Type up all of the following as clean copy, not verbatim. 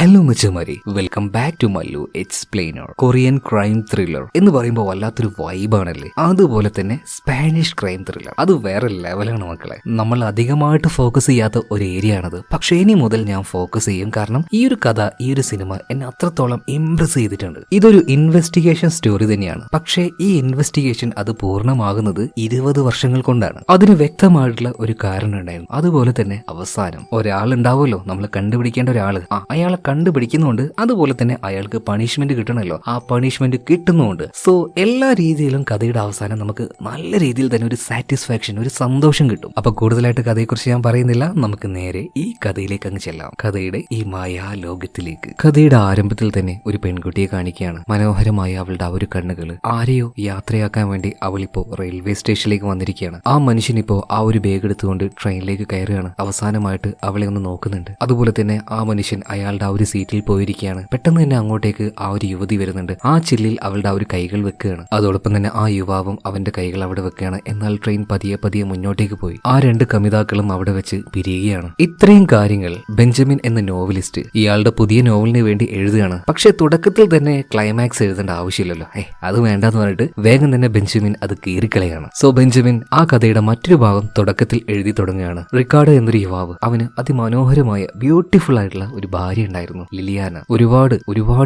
Hello മച്ചമാരി, welcome back to Mallu explainer. Korean crime thriller എന്ന് പറയുമ്പോൾ വല്ലാത്തൊരു വൈബാണല്ലേ. അതുപോലെ തന്നെ സ്പാനിഷ് ക്രൈം ത്രില്ലർ, അത് വേറെ ലെവലാണ് മക്കളെ. നമ്മൾ അധികമായിട്ട് ഫോക്കസ് ചെയ്യാത്ത ഒരു ഏരിയ ആണത്. പക്ഷെ ഇനി മുതൽ ഞാൻ ഫോക്കസ് ചെയ്യും. കാരണം ഈ ഒരു കഥ, ഈ ഒരു സിനിമ എന്നെ അത്രത്തോളം ഇംപ്രസ് ചെയ്തിട്ടുണ്ട്. ഇതൊരു ഇൻവെസ്റ്റിഗേഷൻ സ്റ്റോറി തന്നെയാണ്. പക്ഷേ ഈ ഇൻവെസ്റ്റിഗേഷൻ അത് പൂർണ്ണമാകുന്നത് 20 വർഷങ്ങൾ കൊണ്ടാണ്. അതിന് വ്യക്തമായിട്ടുള്ള ഒരു കാരണം ഉണ്ടായിരുന്നു. അതുപോലെ തന്നെ അവസാനം ഒരാളുണ്ടാവുമല്ലോ, നമ്മൾ കണ്ടുപിടിക്കേണ്ട ഒരാള്, അയാളെ കണ്ടുപിടിക്കുന്നുണ്ട്. അതുപോലെ തന്നെ അയാൾക്ക് പണിഷ്മെന്റ് കിട്ടണമല്ലോ, ആ പണിഷ്മെന്റ് കിട്ടുന്നുണ്ട്. സോ എല്ലാ രീതിയിലും കഥയുടെ അവസാനം നമുക്ക് നല്ല രീതിയിൽ തന്നെ ഒരു സാറ്റിസ്ഫാക്ഷൻ, ഒരു സന്തോഷം കിട്ടും. അപ്പൊ കൂടുതലായിട്ട് കഥയെക്കുറിച്ച് ഞാൻ പറയുന്നില്ല, നമുക്ക് നേരെ ഈ കഥയിലേക്ക് അങ്ങ് ചെല്ലാം. കഥയുടെ ഈ മായാ ലോകത്തിലേക്ക്. കഥയുടെ ആരംഭത്തിൽ തന്നെ ഒരു പെൺകുട്ടിയെ കാണിക്കുകയാണ്. മനോഹരമായ അവളുടെ ആ ഒരു കണ്ണുകള് ആരെയോ യാത്രയാക്കാൻ വേണ്ടി അവളിപ്പോ റെയിൽവേ സ്റ്റേഷനിലേക്ക് വന്നിരിക്കുകയാണ്. ആ മനുഷ്യനിപ്പോ ആ ഒരു ബാഗ് എടുത്തുകൊണ്ട് ട്രെയിനിലേക്ക് കയറുകയാണ്. അവസാനമായിട്ട് അവളെ ഒന്ന് നോക്കുന്നുണ്ട്. അതുപോലെ തന്നെ ആ മനുഷ്യൻ അയാളുടെ ആ ഒരു സീറ്റിൽ പോയിരിക്കുകയാണ്. പെട്ടെന്ന് തന്നെ അങ്ങോട്ടേക്ക് ആ ഒരു യുവതി വരുന്നുണ്ട്. ആ ചില്ലിൽ അവളുടെ ആ ഒരു കൈകൾ വെക്കുകയാണ്. അതോടൊപ്പം തന്നെ ആ യുവാവും അവന്റെ കൈകൾ അവിടെ വെക്കുകയാണ്. എന്നാൽ ട്രെയിൻ പതിയെ പതിയെ മുന്നോട്ടേക്ക് പോയി. ആ രണ്ട് കമിതാക്കളും അവിടെ വെച്ച് പിരിയുകയാണ്. ഇത്രയും കാര്യങ്ങൾ ബെഞ്ചമിൻ എന്ന നോവലിസ്റ്റ് ഇയാളുടെ പുതിയ നോവലിന് വേണ്ടി എഴുതുകയാണ്. പക്ഷെ തുടക്കത്തിൽ തന്നെ ക്ലൈമാക്സ് എഴുതേണ്ട ആവശ്യമില്ലല്ലോ. അത് വേണ്ടെന്ന് പറഞ്ഞിട്ട് വേഗം തന്നെ ബെഞ്ചമിൻ അത് കീറിക്കളയാണ്. സോ ബെഞ്ചമിൻ ആ കഥയുടെ മറ്റൊരു ഭാഗം തുടക്കത്തിൽ എഴുതി തുടങ്ങുകയാണ്. റിക്കാർഡോ എന്നൊരു യുവാവ്, അവന് അതിമനോഹരമായ ബ്യൂട്ടിഫുൾ ആയിട്ടുള്ള ഒരു ഭാര്യ ഉണ്ടായിരുന്നു, ലിലിയാന. ഒരുപാട്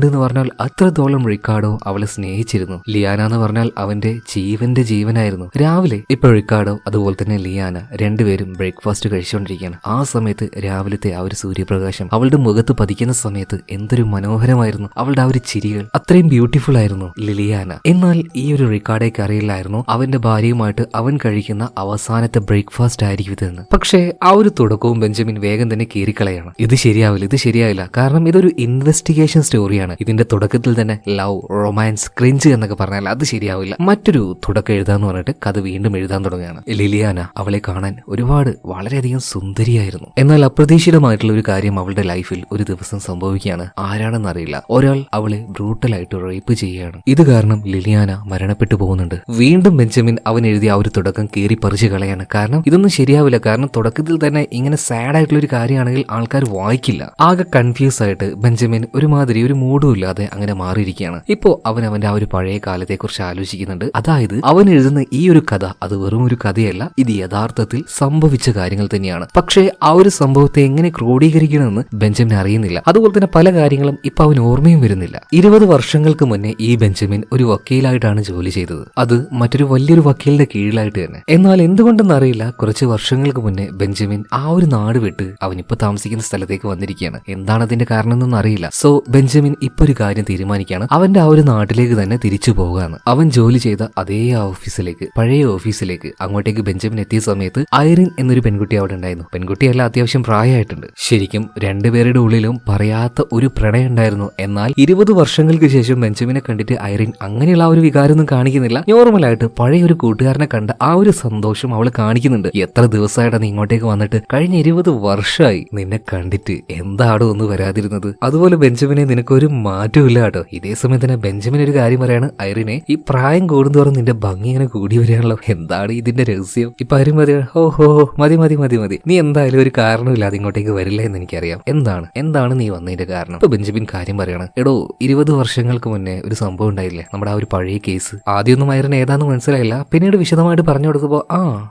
എന്ന് പറഞ്ഞാൽ അത്രത്തോളം റിക്കാർഡോ അവളെ സ്നേഹിച്ചിരുന്നു. ലിയാന എന്ന് പറഞ്ഞാൽ അവന്റെ ജീവന്റെ ജീവനായിരുന്നു. രാവിലെ ഇപ്പൊ റിക്കാർഡോ അതുപോലെ തന്നെ ലിയാന രണ്ടുപേരും ബ്രേക്ക്ഫാസ്റ്റ് കഴിച്ചുകൊണ്ടിരിക്കുകയാണ്. ആ സമയത്ത് രാവിലത്തെ ആ ഒരു സൂര്യപ്രകാശം അവളുടെ മുഖത്ത് പതിക്കുന്ന സമയത്ത് എന്തൊരു മനോഹരമായിരുന്നു. അവളുടെ ആ ഒരു ചിരികൾ അത്രയും ബ്യൂട്ടിഫുൾ ആയിരുന്നു ലിലിയാന. എന്നാൽ ഈ ഒരു റിക്കാർഡേക്ക് അറിയില്ലായിരുന്നു അവന്റെ ഭാര്യയുമായിട്ട് അവൻ കഴിക്കുന്ന അവസാനത്തെ ബ്രേക്ക്ഫാസ്റ്റ് ആയിരിക്കും ഇതെന്ന്. പക്ഷേ ആ ഒരു തുടക്കവും ബെഞ്ചമിൻ വേഗം തന്നെ കീറിക്കളയാണ്. ഇത് ശരിയാവില്ല. കാരണം ഇതൊരു ഇൻവെസ്റ്റിഗേഷൻ സ്റ്റോറിയാണ്. ഇതിന്റെ തുടക്കത്തിൽ തന്നെ ലവ്, റൊമാൻസ്, ക്രിഞ്ച് എന്നൊക്കെ പറഞ്ഞാൽ അത് ശരിയാവില്ല. മറ്റൊരു തുടക്കം എഴുതാന്ന് പറഞ്ഞിട്ട് കഥ വീണ്ടും എഴുതാൻ തുടങ്ങുകയാണ്. ലിലിയാന അവളെ കാണാൻ വളരെയധികം സുന്ദരിയായിരുന്നു. എന്നാൽ അപ്രതീക്ഷിതമായിട്ടുള്ള ഒരു കാര്യം അവളുടെ ലൈഫിൽ ഒരു ദിവസം സംഭവിക്കുകയാണ്. ആരാണെന്നറിയില്ല, ഒരാൾ അവളെ ബ്രൂട്ടലായിട്ട് റേപ്പ് ചെയ്യുകയാണ്. ഇത് കാരണം ലിലിയാന മരണപ്പെട്ടു പോകുന്നുണ്ട്. വീണ്ടും ബെഞ്ചമിൻ അവൻ എഴുതിയ ആ ഒരു തുടക്കം കീറി പറിച്ചു കളയാണ്. കാരണം ഇതൊന്നും ശരിയാവില്ല. കാരണം തുടക്കത്തിൽ തന്നെ ഇങ്ങനെ സാഡ് ആയിട്ടുള്ള ഒരു കാര്യമാണെങ്കിൽ ആൾക്കാർ വായിക്കില്ല. ആകെ കൺഫ്യൂസ് ആയിട്ട് ബെഞ്ചമിൻ ഒരുമാതിരി ഒരു മൂഡും ഇല്ലാതെ അങ്ങനെ മാറിയിരിക്കുകയാണ്. ഇപ്പോ അവന്റെ ആ ഒരു പഴയ കാലത്തെ കുറിച്ച് ആലോചിക്കുന്നുണ്ട്. അതായത് അവൻ എഴുതുന്ന ഈ ഒരു കഥ അത് വെറും ഒരു കഥയല്ല, ഇത് യഥാർത്ഥത്തിൽ സംഭവിച്ച കാര്യങ്ങൾ തന്നെയാണ്. പക്ഷേ ആ ഒരു സംഭവത്തെ എങ്ങനെ ക്രോഡീകരിക്കണമെന്ന് ബെഞ്ചമിൻ അറിയുന്നില്ല. അതുപോലെ തന്നെ പല കാര്യങ്ങളും ഇപ്പൊ അവൻ ഓർമ്മയും വരുന്നില്ല. 20 വർഷങ്ങൾക്ക് മുന്നേ ഈ ബെഞ്ചമിൻ ഒരു വക്കീലായിട്ടാണ് ജോലി ചെയ്തത്. അത് മറ്റൊരു വലിയൊരു വക്കീലിന്റെ കീഴിലായിട്ട് തന്നെ. എന്നാൽ എന്തുകൊണ്ടെന്ന് അറിയില്ല, കുറച്ച് വർഷങ്ങൾക്ക് മുന്നേ ബെഞ്ചമിൻ ആ ഒരു നാട് വിട്ട് അവൻ ഇപ്പൊ താമസിക്കുന്ന സ്ഥലത്തേക്ക് വന്നിരിക്കുകയാണ്. എന്താണ് അതിന്റെ കാരണം എന്നൊന്നും അറിയില്ല. സോ ബെഞ്ചമിൻ ഇപ്പൊ ഒരു കാര്യം തീരുമാനിക്കുകയാണ്, അവന്റെ ആ ഒരു നാട്ടിലേക്ക് തന്നെ തിരിച്ചു പോകാന്ന്. അവൻ ജോലി ചെയ്ത അതേ ഓഫീസിലേക്ക്, പഴയ ഓഫീസിലേക്ക് അങ്ങോട്ടേക്ക് ബെഞ്ചമിൻ എത്തിയ സമയത്ത് ഐറിൻ എന്നൊരു പെൺകുട്ടി അവിടെ ഉണ്ടായിരുന്നു. പെൺകുട്ടിയല്ല, അത്യാവശ്യം പ്രായമായിട്ടുണ്ട്. ശരിക്കും രണ്ടുപേരുടെ ഉള്ളിലും പറയാത്ത ഒരു പ്രണയം ഉണ്ടായിരുന്നു. എന്നാൽ 20 വർഷങ്ങൾക്ക് ശേഷം ബെഞ്ചമിനെ കണ്ടിട്ട് ഐറിൻ അങ്ങനെയുള്ള ആ ഒരു വികാരമൊന്നും കാണിക്കുന്നില്ല. നോർമലായിട്ട് പഴയ ഒരു കൂട്ടുകാരനെ കണ്ട ആ ഒരു സന്തോഷം അവൾ കാണിക്കുന്നുണ്ട്. എത്ര ദിവസമായിട്ടാണ് നീ ഇങ്ങോട്ടേക്ക് വന്നിട്ട്? കഴിഞ്ഞ 20 വർഷമായി നിന്നെ കണ്ടിട്ട്, എന്താടോ ഒന്ന് വരാതിരുന്നത്? അതുപോലെ ബെഞ്ചമിനെ നിനക്കൊരു മാറ്റവും ഇല്ല കേട്ടോ. ഇതേ സമയം തന്നെ ബെഞ്ചമിൻ ഒരു കാര്യം പറയാണ്, ഐറിനെ ഈ പ്രായം കൂടുന്തോറും നിന്റെ ഭംഗി ഇങ്ങനെ കൂടി വരികയാണല്ലോ, എന്താണ് ഇതിന്റെ രഹസ്യം? ഇപ്പൊ ആരും മതി, നീ എന്തായാലും ഒരു കാരണമില്ലാതെ ഇങ്ങോട്ടേക്ക് വരില്ല എന്ന് എനിക്കറിയാം. എന്താണ് നീ വന്നതിന്റെ കാരണം? ഇപ്പൊ ബെഞ്ചമിൻ കാര്യം പറയാണ്, എടോ 20 വർഷങ്ങൾക്ക് മുന്നേ ഒരു സംഭവം ഉണ്ടായില്ലേ, നമ്മുടെ ആ ഒരു പഴയ കേസ്. ആദ്യമൊന്നും ഐറിന് ഏതാന്ന് മനസ്സിലായില്ല. പിന്നീട് വിശദമായിട്ട് പറഞ്ഞു കൊടുത്തപ്പോ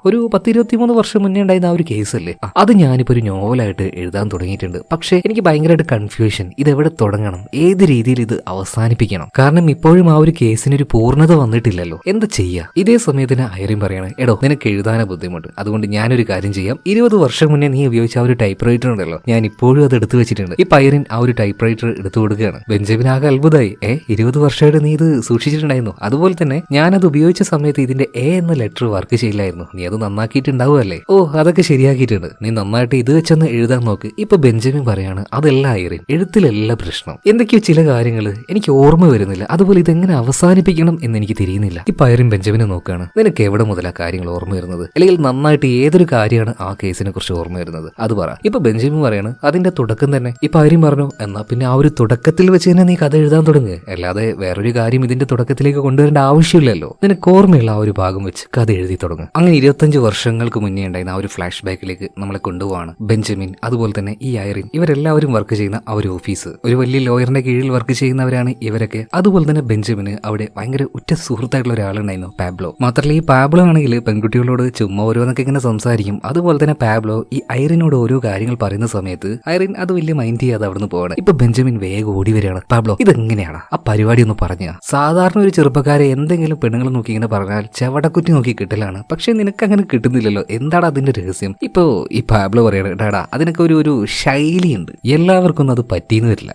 ഒരു 10-23 വർഷം മുന്നേ ഉണ്ടായിരുന്ന ആ ഒരു കേസ് അല്ലേ, അത് ഞാനിപ്പോ ഒരു നോവലായിട്ട് എഴുതാൻ തുടങ്ങിയിട്ടുണ്ട്. പക്ഷേ എനിക്ക് ഭയങ്കരമായിട്ട് കൺഫ്യൂഷൻ, ഇതെവിടെ തുടങ്ങണം, ഏത് രീതിയിൽ ഇത് അവസാനിപ്പിക്കണം? കാരണം ഇപ്പോഴും ആ ഒരു കേസിനൊരു പൂർണ്ണത വന്നിട്ടില്ലല്ലോ, എന്താ ചെയ്യാ? ഇതേ സമയത്തിന് ഐറിൻ പറയാണ്, എടോ നിനക്ക് എഴുതാനേ ബുദ്ധിമുട്ട്, അതുകൊണ്ട് ഞാനൊരു കാര്യം ചെയ്യാം. 20 വർഷം മുന്നേ നീ ഉപയോഗിച്ച ആ ഒരു ടൈപ്പ് റൈറ്റർ ഉണ്ടല്ലോ, ഞാൻ ഇപ്പോഴും അത് എടുത്തു വെച്ചിട്ടുണ്ട്. ഈ ഐറിൻ ആ ഒരു ടൈപ്പ് റൈറ്റർ എടുത്തു കൊടുക്കുകയാണ്. ബെഞ്ചമിൻ ആകെ അത്ഭുതമായി. 20 വർഷമായിട്ട് നീ ഇത് സൂക്ഷിച്ചിട്ടുണ്ടായിരുന്നു? അതുപോലെ തന്നെ ഞാനത് ഉപയോഗിച്ച സമയത്ത് ഇതിന്റെ എ എന്ന ലെറ്റർ വർക്ക് ചെയ്യില്ലായിരുന്നു, നീ അത് നന്നാക്കിയിട്ടുണ്ടാവുമല്ലേ? അതൊക്കെ ശരിയാക്കിയിട്ടുണ്ട്, നീ നന്നായിട്ട് ഇത് വെച്ചൊന്ന് എഴുതാൻ നോക്ക്. ഇപ്പൊ ബെഞ്ചമിൻ പറയാണ്, അതല്ല ഐറിൻ, എഴുത്തിലല്ല പ്രശ്നം, എന്തൊക്കെയോ ചില കാര്യങ്ങൾ എനിക്ക് ഓർമ്മ വരുന്നില്ല, അതുപോലെ ഇതെങ്ങനെ അവസാനിപ്പിക്കണം എന്ന് എനിക്ക് തിരിയുന്നില്ല. ഇപ്പൊ ഐറിൻ ബെഞ്ചമിനെ നോക്കുകയാണ്, നിനക്ക് എവിടെ മുതലാ കാര്യങ്ങൾ ഓർമ്മ വരുന്നത്? അല്ലെങ്കിൽ നന്നായിട്ട് ഏതൊരു കാര്യമാണ് ആ കേസിനെ കുറിച്ച് ഓർമ്മ വരുന്നത്, അത് പറ. ഇപ്പൊ ബെഞ്ചമിൻ പറയാണ്, അതിന്റെ തുടക്കം തന്നെ. ഇപ്പൊ ഐറിൻ പറഞ്ഞു, എന്നാ പിന്നെ ആ ഒരു തുടക്കത്തിൽ വെച്ച് തന്നെ നീ കഥ എഴുതാൻ തുടങ്ങുക, അല്ലാതെ വേറൊരു കാര്യം ഇതിന്റെ തുടക്കത്തിലേക്ക് കൊണ്ടുവരേണ്ട ആവശ്യമില്ലല്ലോ. നിനക്ക് ഓർമ്മയുള്ള ആ ഒരു ഭാഗം വെച്ച് കഥ എഴുതി തുടങ്ങും. അങ്ങനെ 25 വർഷങ്ങൾക്ക് മുന്നേ ഉണ്ടായിരുന്ന ആ ഒരു ഫ്ലാഷ് ബാക്കിലേക്ക് നമ്മളെ കൊണ്ടുപോവാണ്. ബെഞ്ചമിൻ അതുപോലെ തന്നെ ഈ ഐറിൻ ഇവരെല്ലാവരും വർക്ക് ചെയ്യുന്ന ചെയ്യുന്ന ആ ഒരു ഓഫീസ്, ഒരു വലിയ ലോയറിന്റെ കീഴിൽ വർക്ക് ചെയ്യുന്നവരാണ് ഇവരൊക്കെ. അതുപോലെ തന്നെ ബെഞ്ചമിന് അവിടെ ഭയങ്കര ഉറ്റ സുഹൃത്തായിട്ടുള്ള ഒരാളുണ്ടായിരുന്നു, പാബ്ലോ. മാത്രമല്ല ഈ പാബ്ലോ ആണെങ്കിൽ പെൺകുട്ടികളോട് ചുമ്മാ ഓരോന്നൊക്കെ ഇങ്ങനെ സംസാരിക്കും. അതുപോലെ തന്നെ പാബ്ലോ ഈ ഐറിനോട് ഓരോ കാര്യങ്ങൾ പറയുന്ന സമയത്ത് ഐറിൻ അത് വലിയ മൈൻഡ് ചെയ്യാതെ അവിടുന്ന് പോവാണ്. ഇപ്പൊ ബെഞ്ചമിൻ വേഗം ഓടി വരികയാണ്. പാബ്ലോ, ഇതെങ്ങനെയാണ് ആ പരിപാടി ഒന്ന് പറഞ്ഞ? സാധാരണ ഒരു ചെറുപ്പക്കാരെ എന്തെങ്കിലും പെണ്ണുങ്ങൾ നോക്കി ഇങ്ങനെ പറഞ്ഞാൽ ചെവടക്കുറ്റി നോക്കി കിട്ടലാണ്, പക്ഷെ നിനക്ക് അങ്ങനെ കിട്ടുന്നില്ലല്ലോ, എന്താണ് അതിന്റെ രഹസ്യം? ഇപ്പോ ഈ പാബ്ലോ പറയാണ്, ഡാടാ അതിനൊക്കെ ഒരു ശൈലിയുണ്ട്, എല്ലാവർക്കും അത് പറ്റിയെന്ന് വരില്ല.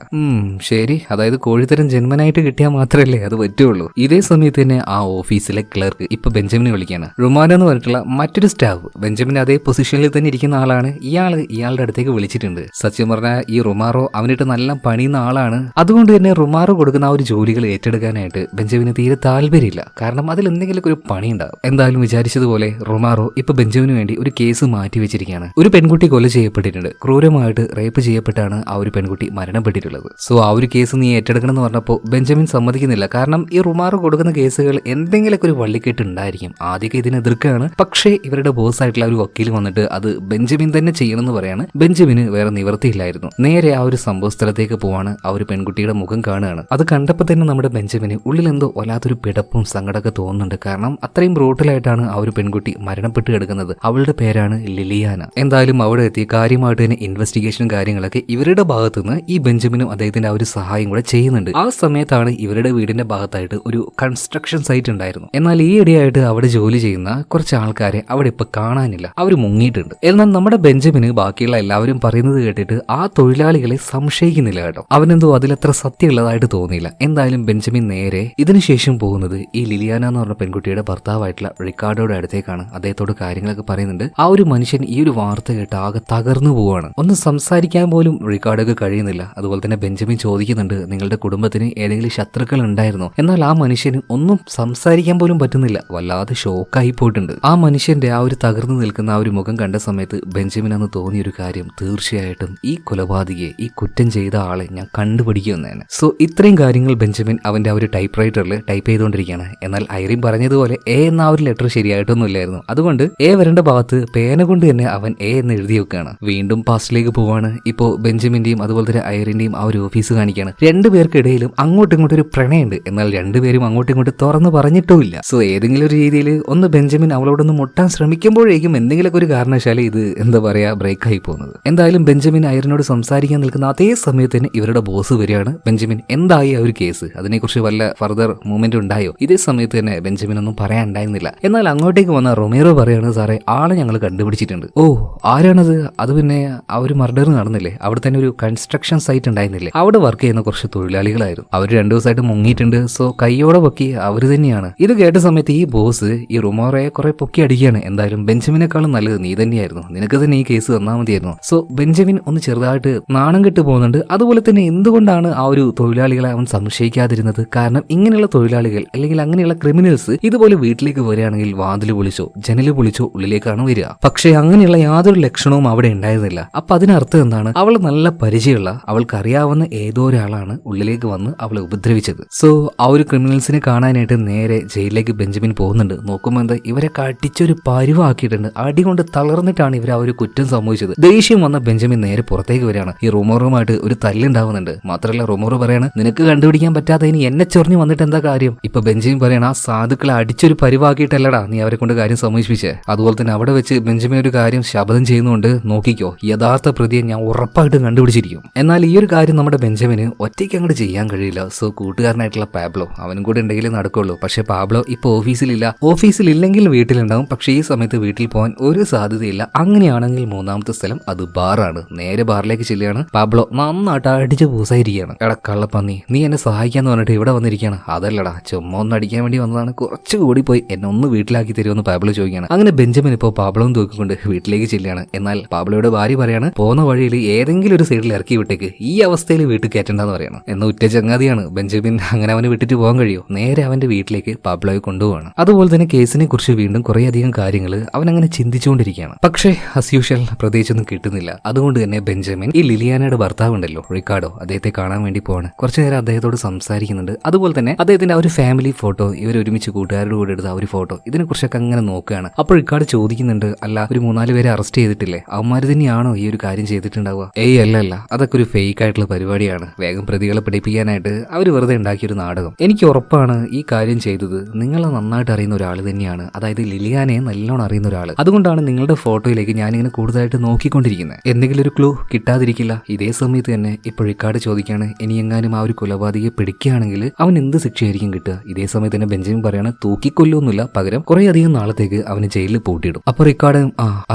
ശരി, അതായത് കോഴിത്തരം ജന്മനായിട്ട് കിട്ടിയാൽ മാത്രമല്ലേ അത് പറ്റുള്ളൂ. ഇതേ സമയത്ത് തന്നെ ആ ഓഫീസിലെ ക്ലർക്ക് ഇപ്പൊ ബെഞ്ചമിനെ വിളിക്കാണ്. റുമാനോ എന്ന് പറഞ്ഞിട്ടുള്ള മറ്റൊരു സ്റ്റാഫ്, ബെഞ്ചമിൻ അതേ പൊസിഷനിൽ തന്നെ ഇരിക്കുന്ന ആളാണ്. ഇയാളുടെ അടുത്തേക്ക് വിളിച്ചിട്ടുണ്ട്. സത്യം പറഞ്ഞാൽ ഈ റുമാറോ അവനിട്ട് നല്ല പണിയുന്ന ആളാണ്. അതുകൊണ്ട് തന്നെ റുമാറോ കൊടുക്കുന്ന ആ ഒരു ജോലികൾ ഏറ്റെടുക്കാനായിട്ട് ബെഞ്ചമിന് തീരെ താല്പര്യമില്ല. കാരണം അതിൽ എന്തെങ്കിലും ഒരു പണി ഉണ്ടാവും. എന്തായാലും വിചാരിച്ചതുപോലെ റുമാറോ ഇപ്പൊ ബെഞ്ചമിന് വേണ്ടി ഒരു കേസ് മാറ്റി വെച്ചിരിക്കുകയാണ്. ഒരു പെൺകുട്ടി കൊല ചെയ്യപ്പെട്ടിട്ടുണ്ട്, ക്രൂരമായിട്ട് റേപ്പ് ചെയ്യപ്പെട്ടാണ് ആ ഒരു പെൺകുട്ടി മരണപ്പെട്ടിട്ടുള്ളത്. സോ ആ ഒരു കേസ് നീ ഏറ്റെടുക്കണം എന്ന് പറഞ്ഞപ്പോൾ ബെഞ്ചമിൻ സമ്മതിക്കുന്നില്ല. കാരണം ഈ റുമാറോ കൊടുക്കുന്ന കേസുകൾ എന്തെങ്കിലുമൊക്കെ ഒരു വള്ളിക്കെട്ട് ഉണ്ടായിരിക്കും. ആദ്യമൊക്കെ ഇതിനെ എതിർക്കുകയാണ്. പക്ഷേ ഇവരുടെ ബോസ് ആയിട്ടുള്ള ഒരു വക്കീൽ വന്നിട്ട് അത് ബെഞ്ചമിൻ തന്നെ ചെയ്യണമെന്ന് പറയാണ്. ബെഞ്ചമിന് വേറെ നിവൃത്തിയില്ലായിരുന്നു. നേരെ ആ ഒരു സംഭവ സ്ഥലത്തേക്ക് പോവാണ്. ആ ഒരു പെൺകുട്ടിയുടെ മുഖം കാണുകയാണ്. അത് കണ്ടപ്പോൾ തന്നെ നമ്മുടെ ബെഞ്ചമിന് ഉള്ളിൽ എന്തോ വല്ലാത്തൊരു പിടപ്പും സങ്കടമൊക്കെ തോന്നുന്നുണ്ട്. കാരണം അത്രയും ബ്രൂട്ടലായിട്ടാണ് ആ ഒരു പെൺകുട്ടി മരണപ്പെട്ട് കിടക്കുന്നത്. അവളുടെ പേരാണ് ലിലിയാന. എന്തായാലും അവിടെ എത്തി കാര്യമായിട്ട് തന്നെ ഇൻവെസ്റ്റിഗേഷനും കാര്യങ്ങളൊക്കെ ഇവരുടെ ഭാഗത്തുനിന്ന് ഈ ബെഞ്ചമിനും അദ്ദേഹത്തിന്റെ ആ ഒരു സഹായം കൂടെ ചെയ്യുന്നുണ്ട്. ആ സമയത്താണ് ഇവരുടെ വീടിന്റെ ഭാഗത്തായിട്ട് ഒരു കൺസ്ട്രക്ഷൻ സൈറ്റ് ഉണ്ടായിരുന്നു. എന്നാൽ ഈ ഇടയായിട്ട് അവിടെ ജോലി ചെയ്യുന്ന കുറച്ച് ആൾക്കാരെ അവിടെ ഇപ്പൊ കാണാനില്ല, അവർ മുങ്ങിയിട്ടുണ്ട്. എന്നാൽ നമ്മുടെ ബെഞ്ചമിന് ബാക്കിയുള്ള എല്ലാവരും പറയുന്നത് കേട്ടിട്ട് ആ തൊഴിലാളികളെ സംശയിക്കുന്നില്ല കേട്ടോ. അവനെന്തോ അതിലത്ര സത്യമുള്ളതായിട്ട് തോന്നിയില്ല. എന്തായാലും ബെഞ്ചമിൻ നേരെ ഇതിനുശേഷം പോകുന്നത് ഈ ലിലിയാന എന്ന് പറഞ്ഞ പെൺകുട്ടിയുടെ ഭർത്താവായിട്ടുള്ള റിക്കാർഡോയുടെ അടുത്തേക്കാണ്. അദ്ദേഹത്തോട് കാര്യങ്ങളൊക്കെ പറയുന്നുണ്ട്. ആ ഒരു മനുഷ്യൻ ഈ ഒരു വാർത്ത കേട്ട് ആകെ തകർന്നു പോവാണ്. ഒന്ന് സംസാരിക്കാൻ പോലും റിക്കാർഡോക്ക് കഴിയുന്നില്ല. അതുപോലെ തന്നെ ബെഞ്ചമിൻ ചോദിക്കുന്നുണ്ട്, നിങ്ങളുടെ കുടുംബത്തിന് ഏതെങ്കിലും ശത്രുക്കൾ ഉണ്ടായിരുന്നോ? എന്നാൽ ആ മനുഷ്യന് ഒന്നും സംസാരിക്കാൻ പോലും പറ്റുന്നില്ല. വല്ലാതെ ഷോക്കായി പോയിട്ടുണ്ട്. ആ മനുഷ്യന്റെ ആ ഒരു തകർന്നു നിൽക്കുന്ന ആ ഒരു മുഖം കണ്ട സമയത്ത് ബെഞ്ചമിൻ അന്ന് തോന്നിയൊരു കാര്യം, തീർച്ചയായിട്ടും ഈ കൊലപാതകയെ, ഈ കുറ്റം ചെയ്ത ആളെ ഞാൻ കണ്ടുപിടിക്കുമെന്നാണ്. സോ ഇത്രയും കാര്യങ്ങൾ ബെഞ്ചമിൻ അവന്റെ ആ ഒരു ടൈപ്പ് റൈറ്ററിൽ ടൈപ്പ് ചെയ്തുകൊണ്ടിരിക്കുകയാണ്. എന്നാൽ ഐറിൻ പറഞ്ഞതുപോലെ എ എന്ന ആ ഒരു ലെറ്റർ ശരിയായിട്ടൊന്നും ഇല്ലായിരുന്നു. അതുകൊണ്ട് എ വരേണ്ട ഭാഗത്ത് പേന കൊണ്ട് തന്നെ അവൻ എ എന്ന് എഴുതി വെക്കുകയാണ്. വീണ്ടും പാസ്റ്റിലേക്ക് പോവാണ്. ഇപ്പോ ബെഞ്ചമിന്റെയും അതുപോലെ തന്നെ ഐറിന്റെയും ആ ഒരു ഓഫീസ് കാണിക്കുകയാണ്. രണ്ടുപേർക്കിടയിലും അങ്ങോട്ടും ഇങ്ങോട്ടും ഒരു പ്രണയമുണ്ട്. എന്നാൽ രണ്ടുപേരും അങ്ങോട്ടും ഇങ്ങോട്ട് തുറന്നു പറഞ്ഞിട്ടുമില്ല. സോ ഏതെങ്കിലും ഒരു രീതിയിൽ ഒന്ന് ബെഞ്ചമിൻ അവളോടൊന്ന് മുട്ടാൻ ശ്രമിക്കുമ്പോഴേക്കും എന്തെങ്കിലുമൊക്കെ ഒരു കാരണവശാലും ഇത് എന്താ പറയാ ബ്രേക്ക് ആയി പോകുന്നത്. എന്തായാലും ബെഞ്ചമിൻ ഐറിനോട് സംസാരിക്കാൻ നിൽക്കുന്ന അതേ സമയത്ത് തന്നെ ഇവരുടെ ബോസ് വരികയാണ്. ബെഞ്ചമിൻ, എന്തായി ആ ഒരു കേസ്? അതിനെക്കുറിച്ച് വല്ല ഫർദർ മൂവ്മെന്റ് ഉണ്ടായോ? ഇതേ സമയത്ത് തന്നെ ബെഞ്ചമിൻ ഒന്നും പറയാനുണ്ടായിരുന്നില്ല. എന്നാൽ അങ്ങോട്ടേക്ക് വന്ന റൊമേറോ പറയാണ്, സാറേ ആളെ ഞങ്ങൾ കണ്ടുപിടിച്ചിട്ടുണ്ട്. ഓ, ആരാണത്? അത് പിന്നെ ആ ഒരു മർഡർ നടന്നില്ലേ, അവിടെ തന്നെ ഒരു കൺസ്ട്രക്ഷൻ സൈറ്റ് ഉണ്ടായിരുന്നില്ലേ, അവിടെ വർക്ക് ചെയ്യുന്ന കുറച്ച് തൊഴിലാളികളായിരുന്നു. അവർ 2 ദിവസമായിട്ട് മുങ്ങിയിട്ടുണ്ട്. സോ കൈയോടെ പൊക്കി അവർ തന്നെയാണ്. ഇത് കേട്ട സമയത്ത് ഈ ബോസ് ഈ റൊമേറോയെ കുറെ പൊക്കി അടിക്കുകയാണ്. എന്തായാലും ബെഞ്ചമിനേക്കാളും നല്ലത് നീ തന്നെയായിരുന്നു, നിനക്ക് തന്നെ ഈ കേസ് തന്നാൽ മതിയായിരുന്നു. സോ ബെഞ്ചമിൻ ഒന്ന് ചെറുതായിട്ട് നാണം കെട്ട് പോകുന്നുണ്ട്. അതുപോലെ തന്നെ എന്തുകൊണ്ടാണ് ആ ഒരു തൊഴിലാളികളെ അവൻ സംശയിക്കാതിരുന്നത്? കാരണം ഇങ്ങനെയുള്ള തൊഴിലാളികൾ അല്ലെങ്കിൽ അങ്ങനെയുള്ള ക്രിമിനൽസ് ഇതുപോലെ വീട്ടിലേക്ക് വരികയാണെങ്കിൽ വാതിൽ പൊളിച്ചോ ജനല് പൊളിച്ചോ ഉള്ളിലേക്കാണ് വരിക. പക്ഷേ അങ്ങനെയുള്ള യാതൊരു ലക്ഷണവും അവിടെ ഉണ്ടായിരുന്നില്ല. അപ്പൊ അതിനർത്ഥം എന്താണ്? അവൾ നല്ല പരിചയമുള്ള, അവൾക്കറിയാവുന്ന ഏതോ ഒരാളാണ് ഉള്ളിലേക്ക് വന്ന് അവളെ ഉപദ്രവിച്ചത്. സോ ആ ഒരു ക്രിമിനൽസിനെ കാണാനായിട്ട് നേരെ ജയിലിലേക്ക് ബെഞ്ചമിൻ പോകുന്നുണ്ട്. നോക്കുമ്പോൾ എന്താ, ഇവരെ കടിച്ചൊരു പരുവാക്കിയിട്ടുണ്ട്. അടി കൊണ്ട് തളർന്നിട്ടാണ് ഇവർ ആ ഒരു കുറ്റം സംഭവിച്ചത്. ദേഷ്യം വന്ന ബെഞ്ചമിൻ നേരെ പുറത്തേക്ക് വരികയാണ്. ഈ റൊമേറോയുമായിട്ട് ഒരു തല്ലുണ്ടാവുന്നുണ്ട്. മാത്രമല്ല റൊമേറോ പറയാണ്, നിനക്ക് കണ്ടുപിടിക്കാൻ പറ്റാതെ ഇനി എന്നെ ചൊറിഞ്ഞു വന്നിട്ട് എന്താ കാര്യം? ഇപ്പൊ ബെഞ്ചമിൻ പറയണ, ആ സാധുക്കളെ അടിച്ചൊരു പരിവാക്കിയിട്ടല്ലടാ നീ അവരെ കൊണ്ട് കാര്യം സമ്മതിപ്പിച്ചേ. അതുപോലെ തന്നെ അവിടെ വെച്ച് ബെഞ്ചമിൻ ഒരു കാര്യം ശബ്ദം ചെയ്യുന്നുണ്ട്, നോക്കിക്കോ, യഥാർത്ഥ പ്രതിയെ ഞാൻ ഉറപ്പായിട്ടും കണ്ടുപിടിച്ചിരിക്കും. എന്നാൽ ഈ ഒരു കാര്യം നമ്മുടെ ബെഞ്ചമിന് ഒറ്റയ്ക്ക് അങ്ങോട്ട് ചെയ്യാൻ കഴിയില്ല. സോ കൂട്ടുകാരനായിട്ടുള്ള പാബ്ലോ അവനും കൂടെ ഉണ്ടെങ്കിൽ നടക്കുള്ളൂ. പക്ഷെ പാബ്ലോ ഇപ്പൊ ഓഫീസിലില്ല. ഓഫീസിലില്ലെങ്കിൽ വീട്ടിലുണ്ടാവും. പക്ഷേ ഈ സമയത്ത് വീട്ടിൽ പോകാൻ ഒരു സാധ്യതയില്ല. അങ്ങനെയാണെങ്കിൽ മൂന്നാമത്തെ സ്ഥലം അത് ബാറാണ്. നേരെ ബാറിലേക്ക് ചെല്ലുകയാണ്. പാബ്ലോ നന്നായിട്ട് അടിച്ച് പൂസായിരിക്കുകയാണ്. എടാ കള്ളപ്പന്നി, നീ എന്നെ സഹായിക്കാന്ന് പറഞ്ഞിട്ട് ഇവിടെ വന്നിരിക്കുകയാണ്. അതല്ലടാ, ചുമ്മാ ഒന്ന് അടിക്കാൻ വേണ്ടി വന്നതാണ്, കുറച്ചുകൂടി പോയി എന്നെ ഒന്ന് വീട്ടിലാക്കി തരുമെന്ന് പാബ്ലോ ചോദിക്കുകയാണ്. അങ്ങനെ ബെഞ്ചമിൻ ഇപ്പോൾ പാബ്ലോയും തൂക്കിക്കൊണ്ട് വീട്ടിലേക്ക് ചെല്ലുകയാണ്. എന്നാൽ പാബ്ലോയുടെ ഭാര്യ പറയാണ്, പോകുന്ന വഴിയിൽ ഏതെങ്കിലും ഒരു സൈഡിൽ ഇറക്കി വിട്ടേക്ക്, ഈ അവസ്ഥയിൽ വീട്ടിൽ കയറ്റണ്ടെന്ന് പറയണം. എന്ന ഉറ്റ ചങ്ങാതിയാണ് ബെഞ്ചമിൻ. അങ്ങനെ അവന് വിട്ടിട്ട് പോകാൻ കഴിയോ? നേരെ അവന്റെ വീട്ടിലേക്ക് പാബ്ലോയെ കൊണ്ടുപോവാണ്. അതുപോലെ തന്നെ കേസിനെ കുറിച്ച് വീണ്ടും കുറേയധികം കാര്യങ്ങൾ അവൻ അങ്ങനെ ചിന്തിച്ചുകൊണ്ടിരിക്കുകയാണ്. പക്ഷേ അസ് യൂഷ്വൽ പ്രത്യേകിച്ചൊന്നും കിട്ടുന്നില്ല. അതുകൊണ്ട് തന്നെ ബെഞ്ചമിൻ ഈ ലിലിയാനയുടെ ഭർത്താവ് ഉണ്ടല്ലോ റിക്കാർഡോ, അദ്ദേഹത്തെ കാണാൻ വേണ്ടി പോവാണ്. കുറച്ചു നേരം അദ്ദേഹത്തോട് സംസാരിക്കുന്നുണ്ട്. അതുപോലെ തന്നെ അദ്ദേഹത്തിന്റെ ആ ഒരു ഫാമിലി ഫോട്ടോ, ഇവർ ഒരുമിച്ച് കൂട്ടുകാരുടെ കൂടെ എടുത്ത ആ ഒരു ഫോട്ടോ, ഇതിനെക്കുറിച്ചൊക്കെ അങ്ങനെ നോക്കുകയാണ്. അപ്പോൾ റിക്കാർഡ് ചോദിക്കുന്നുണ്ട്, അല്ല ഒരു 3-4 പേരെ അറസ്റ്റ് ചെയ്തിട്ടില്ലേ, അവന്മാർ തന്നെയാണോ ഈ ഒരു കാര്യം ചെയ്തിട്ടുണ്ടാവുക? ഏയ് അല്ല, അതൊക്കെ ഒരു ഫേക്ക് ആയിട്ടുള്ള പരിപാടിയാണ്, വേഗം പ്രതികളെ പിടിപ്പിക്കാനായിട്ട് അവർ വെറുതെ ഉണ്ടാക്കിയൊരു നാടകം. എനിക്ക് ഉറപ്പാണ് ഈ കാര്യം ചെയ്തത് നിങ്ങളെ നന്നായിട്ട് അറിയുന്ന ഒരാൾ തന്നെയാണ്, അതായത് ലിലിയാനയെ നല്ലോണം അറിയുന്ന ഒരാൾ. അതുകൊണ്ടാണ് നിങ്ങളുടെ ഫോട്ടോയിലേക്ക് ഞാനിങ്ങനെ കൂടുതലായിട്ട് നോക്കിക്കൊണ്ടിരിക്കുന്നത്. എന്തെങ്കിലും ഒരു ക്ലൂ കിട്ടാതിരിക്കില്ല. ഇതേ സമയത്ത് തന്നെ ഇപ്പോൾ റിക്കാർഡ് ചോദിക്കാണ്, ഇനി എങ്ങാനും ആ ഒരു കൊലപാതകയെ പിടിക്കുകയാണെങ്കിൽ അവൻ എന്ത് ശിക്ഷയായിരിക്കും കിട്ടുക? ഇതേ സമയത്ത് തന്നെ ബെഞ്ചമിൻ പറയാണ്, തൂക്കിക്കൊല്ലൊന്നുമില്ല, പകരം കുറെ അധികം നാളത്തേക്ക് അവന് ജയിലിൽ പൂട്ടിയിടും. അപ്പൊ റിക്കാർഡ്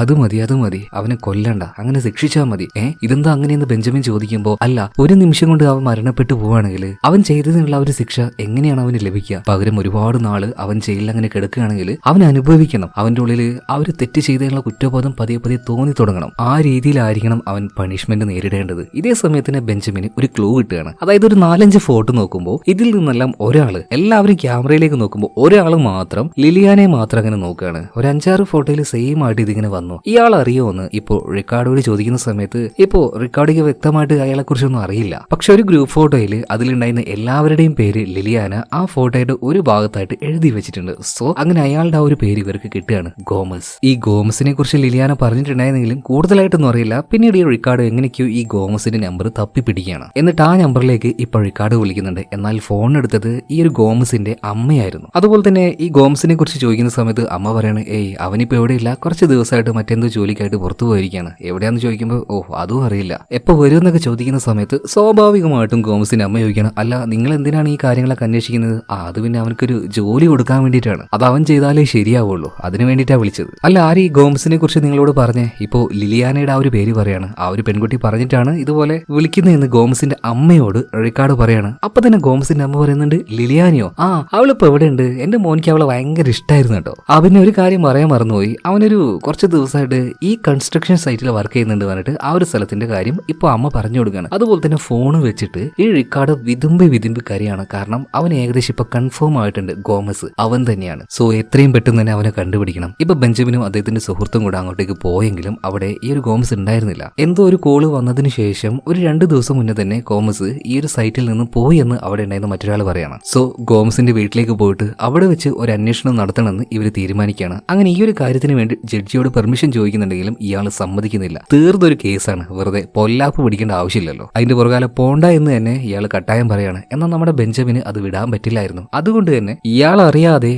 അത് മതി അവനെ കൊല്ലണ്ട, അങ്ങനെ ശിക്ഷിച്ചാൽ മതി. ഇതെന്താ അങ്ങനെയെന്ന് ബെഞ്ചമിൻ ചോദിക്കുമ്പോൾ, അല്ല, ഒരു നിമിഷം കൊണ്ട് അവൻ മരണപ്പെട്ടു പോവുകയാണെങ്കിൽ അവൻ ചെയ്തതിനുള്ള ഒരു ശിക്ഷ എങ്ങനെയാണ് അവന് ലഭിക്കുക? പകരം ഒരുപാട് നാള് അവൻ ജയിലിൽ അങ്ങനെ കിടക്കുകയാണെങ്കിൽ അവൻ അനുഭവിക്കണം. അവന്റെ ഉള്ളിൽ ആ ഒരു തെറ്റ് ചെയ്തതിനുള്ള കുറ്റബോധം പതിയെ പതിയെ തോന്നി തുടങ്ങണം. ആ രീതിയിലായിരിക്കണം അവൻ പണിഷ്മെന്റ് നേരിടേണ്ടത്. ഇതേ സമയത്തിന് ബെഞ്ചമിന് ഒരു ക്ലൂ കിട്ടുകയാണ്. അതായത് ഒരു 4-5 ഫോട്ടോ നോക്കുമ്പോൾ ഇതിൽ നിന്നെല്ലാം ഒരാള്, എല്ലാവരും ക്യാമറയിലേക്ക് നോക്കുമ്പോൾ ഒരാൾ മാത്രം ലിലിയാനെ മാത്രം അങ്ങനെ നോക്കുകയാണ്. ഒരു 5-6 ഫോട്ടോയിൽ സെയിം ആയിട്ട് ഇതിങ്ങനെ വന്നു. ഇയാൾ അറിയുമോന്ന് ഇപ്പോൾ റിക്കാർഡോട് ചോദിക്കുന്ന സമയത്ത് ഇപ്പോൾ റിക്കാർഡിക്ക് വ്യക്തമായിട്ട് അയാളെ കുറിച്ചൊന്നും അറിയില്ല. പക്ഷെ ഒരു ഗ്രൂപ്പ് ഫോട്ടോയിൽ അതിലുണ്ടായിരുന്ന എല്ലാവരുടെയും പേര് ലിലിയാന ആ ഫോട്ടോയുടെ ഒരു ഭാഗത്തായിട്ട് എഴുതി വെച്ചിട്ടുണ്ട്. സോ അങ്ങനെ അയാളുടെ ആ ഒരു പേര് ഇവർക്ക് കിട്ടുകയാണ്, ഗോമസ്. ഈ ഗോമസിനെ കുറിച്ച് ലിലിയാന പറഞ്ഞിട്ടുണ്ടായിരുന്നെങ്കിലും കൂടുതലായിട്ടൊന്നും അറിയില്ല. പിന്നീട് ഈ റിക്കാർഡ് എങ്ങനെയൊക്കെയോ ഈ ഗോമസിന്റെ നമ്പർ തപ്പി പിടിക്കുകയാണ്. എന്നിട്ട് ആ നമ്പറിലേക്ക് ഇപ്പോൾ റിക്കാർഡ് വിളിക്കുന്നുണ്ട്. എന്നാൽ ഫോൺ എടുത്തത് ഈ ഒരു ഗോമസിന്റെ അമ്മയായിരുന്നു. അതുപോലെ തന്നെ ഈ ഗോമസിനെ കുറിച്ച് ചോദിക്കുന്ന സമയത്ത് അമ്മ പറയാണ്, അവനിപ്പോ എവിടെയില്ല, കുറച്ച് ദിവസമായിട്ട് മറ്റെന്തോ ജോലിക്കായിട്ട് പുറത്തു പോയിരിക്കുകയാണ്. എവിടെയാന്ന് ചോദിക്കുമ്പോൾ അതും അറിയില്ല. എപ്പോ വരുമെന്നൊക്കെ ചോദിക്കുന്ന സമയത്ത് സ്വാഭാവികമായിട്ടും ഗോമസിന്റെ അമ്മ ചോദിക്കണം, അല്ല നിങ്ങൾ എന്തിനാണ് ഈ കാര്യങ്ങളൊക്കെ അന്വേഷിക്കുന്നത്? അത് പിന്നെ അവനക്കൊരു ജോലി കൊടുക്കാൻ വേണ്ടിയിട്ടാണ്, അത് അവൻ ചെയ്താലേ ശരിയാവുള്ളൂ, അതിന് വേണ്ടിയിട്ടാണ് വിളിച്ചത്. അല്ല, ആര് ഈ ഗോമസിനെ കുറിച്ച് നിങ്ങളോട് പറഞ്ഞേ? ഇപ്പോ ലിലിയാനയുടെ ആ ഒരു പേര് പറയാണ്, ആ ഒരു പെൺകുട്ടി പറഞ്ഞിട്ടാണ് ഇതുപോലെ വിളിക്കുന്നതെന്ന് ഗോമസിന്റെ അമ്മയോട് റിക്കാർഡ് പറയാണ്. അപ്പൊ തന്നെ ഗോമസിന്റെ അമ്മ പറയുന്നുണ്ട്, ലിലിയാനയോ? അവളിപ്പോ എവിടെയുണ്ട്? എന്റെ മോനിക്ക് അവളെ ഭയങ്കര ഇഷ്ടമായിരുന്നു കേട്ടോ. അവന് ഒരു കാര്യം പറയാൻ മറന്നുപോയി, അവനൊരു കുറച്ച് ദിവസമായിട്ട് ഈ കൺസ്ട്രക്ഷൻ സൈറ്റിൽ വർക്ക് ചെയ്യുന്നുണ്ട് പറഞ്ഞിട്ട് ആ ഒരു സ്ഥലത്തിന്റെ കാര്യം ഇപ്പൊ അമ്മ പറഞ്ഞു കൊടുക്കുകയാണ്. അതുപോലെ തന്നെ ഫോൺ വെച്ചിട്ട് ഈ റിക്കാർഡ് വിതുമ്പി കരയാണ്. കാരണം അവൻ ഏകദേശം ഇപ്പൊ കൺഫേം ആയിട്ടുണ്ട്, ഗോമസ് അവൻ തന്നെയാണ്. സോ എത്രയും പെട്ടെന്ന് തന്നെ അവനെ കണ്ടുപിടിക്കണം. ഇപ്പൊ ബെഞ്ചമിനും അദ്ദേഹത്തിന്റെ സുഹൃത്തും കൂടെ അങ്ങോട്ടേക്ക് പോയെങ്കിലും അവിടെ ഈ ഒരു ഗോമസ് ഉണ്ടായിരുന്നില്ല. എന്തോ ഒരു കോള് വന്നതിന് ശേഷം ഒരു 2 ദിവസം മുന്നേ തന്നെ ഗോമസ് ഈ ഒരു സൈറ്റിൽ നിന്ന് പോയി എന്ന് അവിടെ ഉണ്ടായിരുന്ന മറ്റൊരാൾ പറയാണ്. സോ ഗോമസിന്റെ വീട്ടിലേക്ക് പോയിട്ട് അവിടെ വെച്ച് ഒരു അന്വേഷണം നടത്തണമെന്ന് ഇവർ തീരുമാനിക്കുകയാണ്. അങ്ങനെ ഈ ഒരു കാര്യത്തിന് വേണ്ടി ജഡ്ജിയോട് പെർമിഷൻ ചോദിക്കുന്നുണ്ടെങ്കിലും ഇയാൾ സമ്മതിക്കുന്നില്ല. തീർന്നൊരു കേസാണ്, വെറുതെ പൊല്ലാപ്പ് പിടിക്കേണ്ട ആവശ്യമില്ലല്ലോ. അതിന്റെ പുറകാലെ പോണ്ട എന്ന് തന്നെ ഇയാൾ കട്ടായം പറയാണ്. എന്നാൽ നമ്മുടെ ബെഞ്ചമിന് അത് വിടാൻ പറ്റില്ലായിരുന്നു. അതുകൊണ്ട് തന്നെ ഇയാൾ അറിയാതെ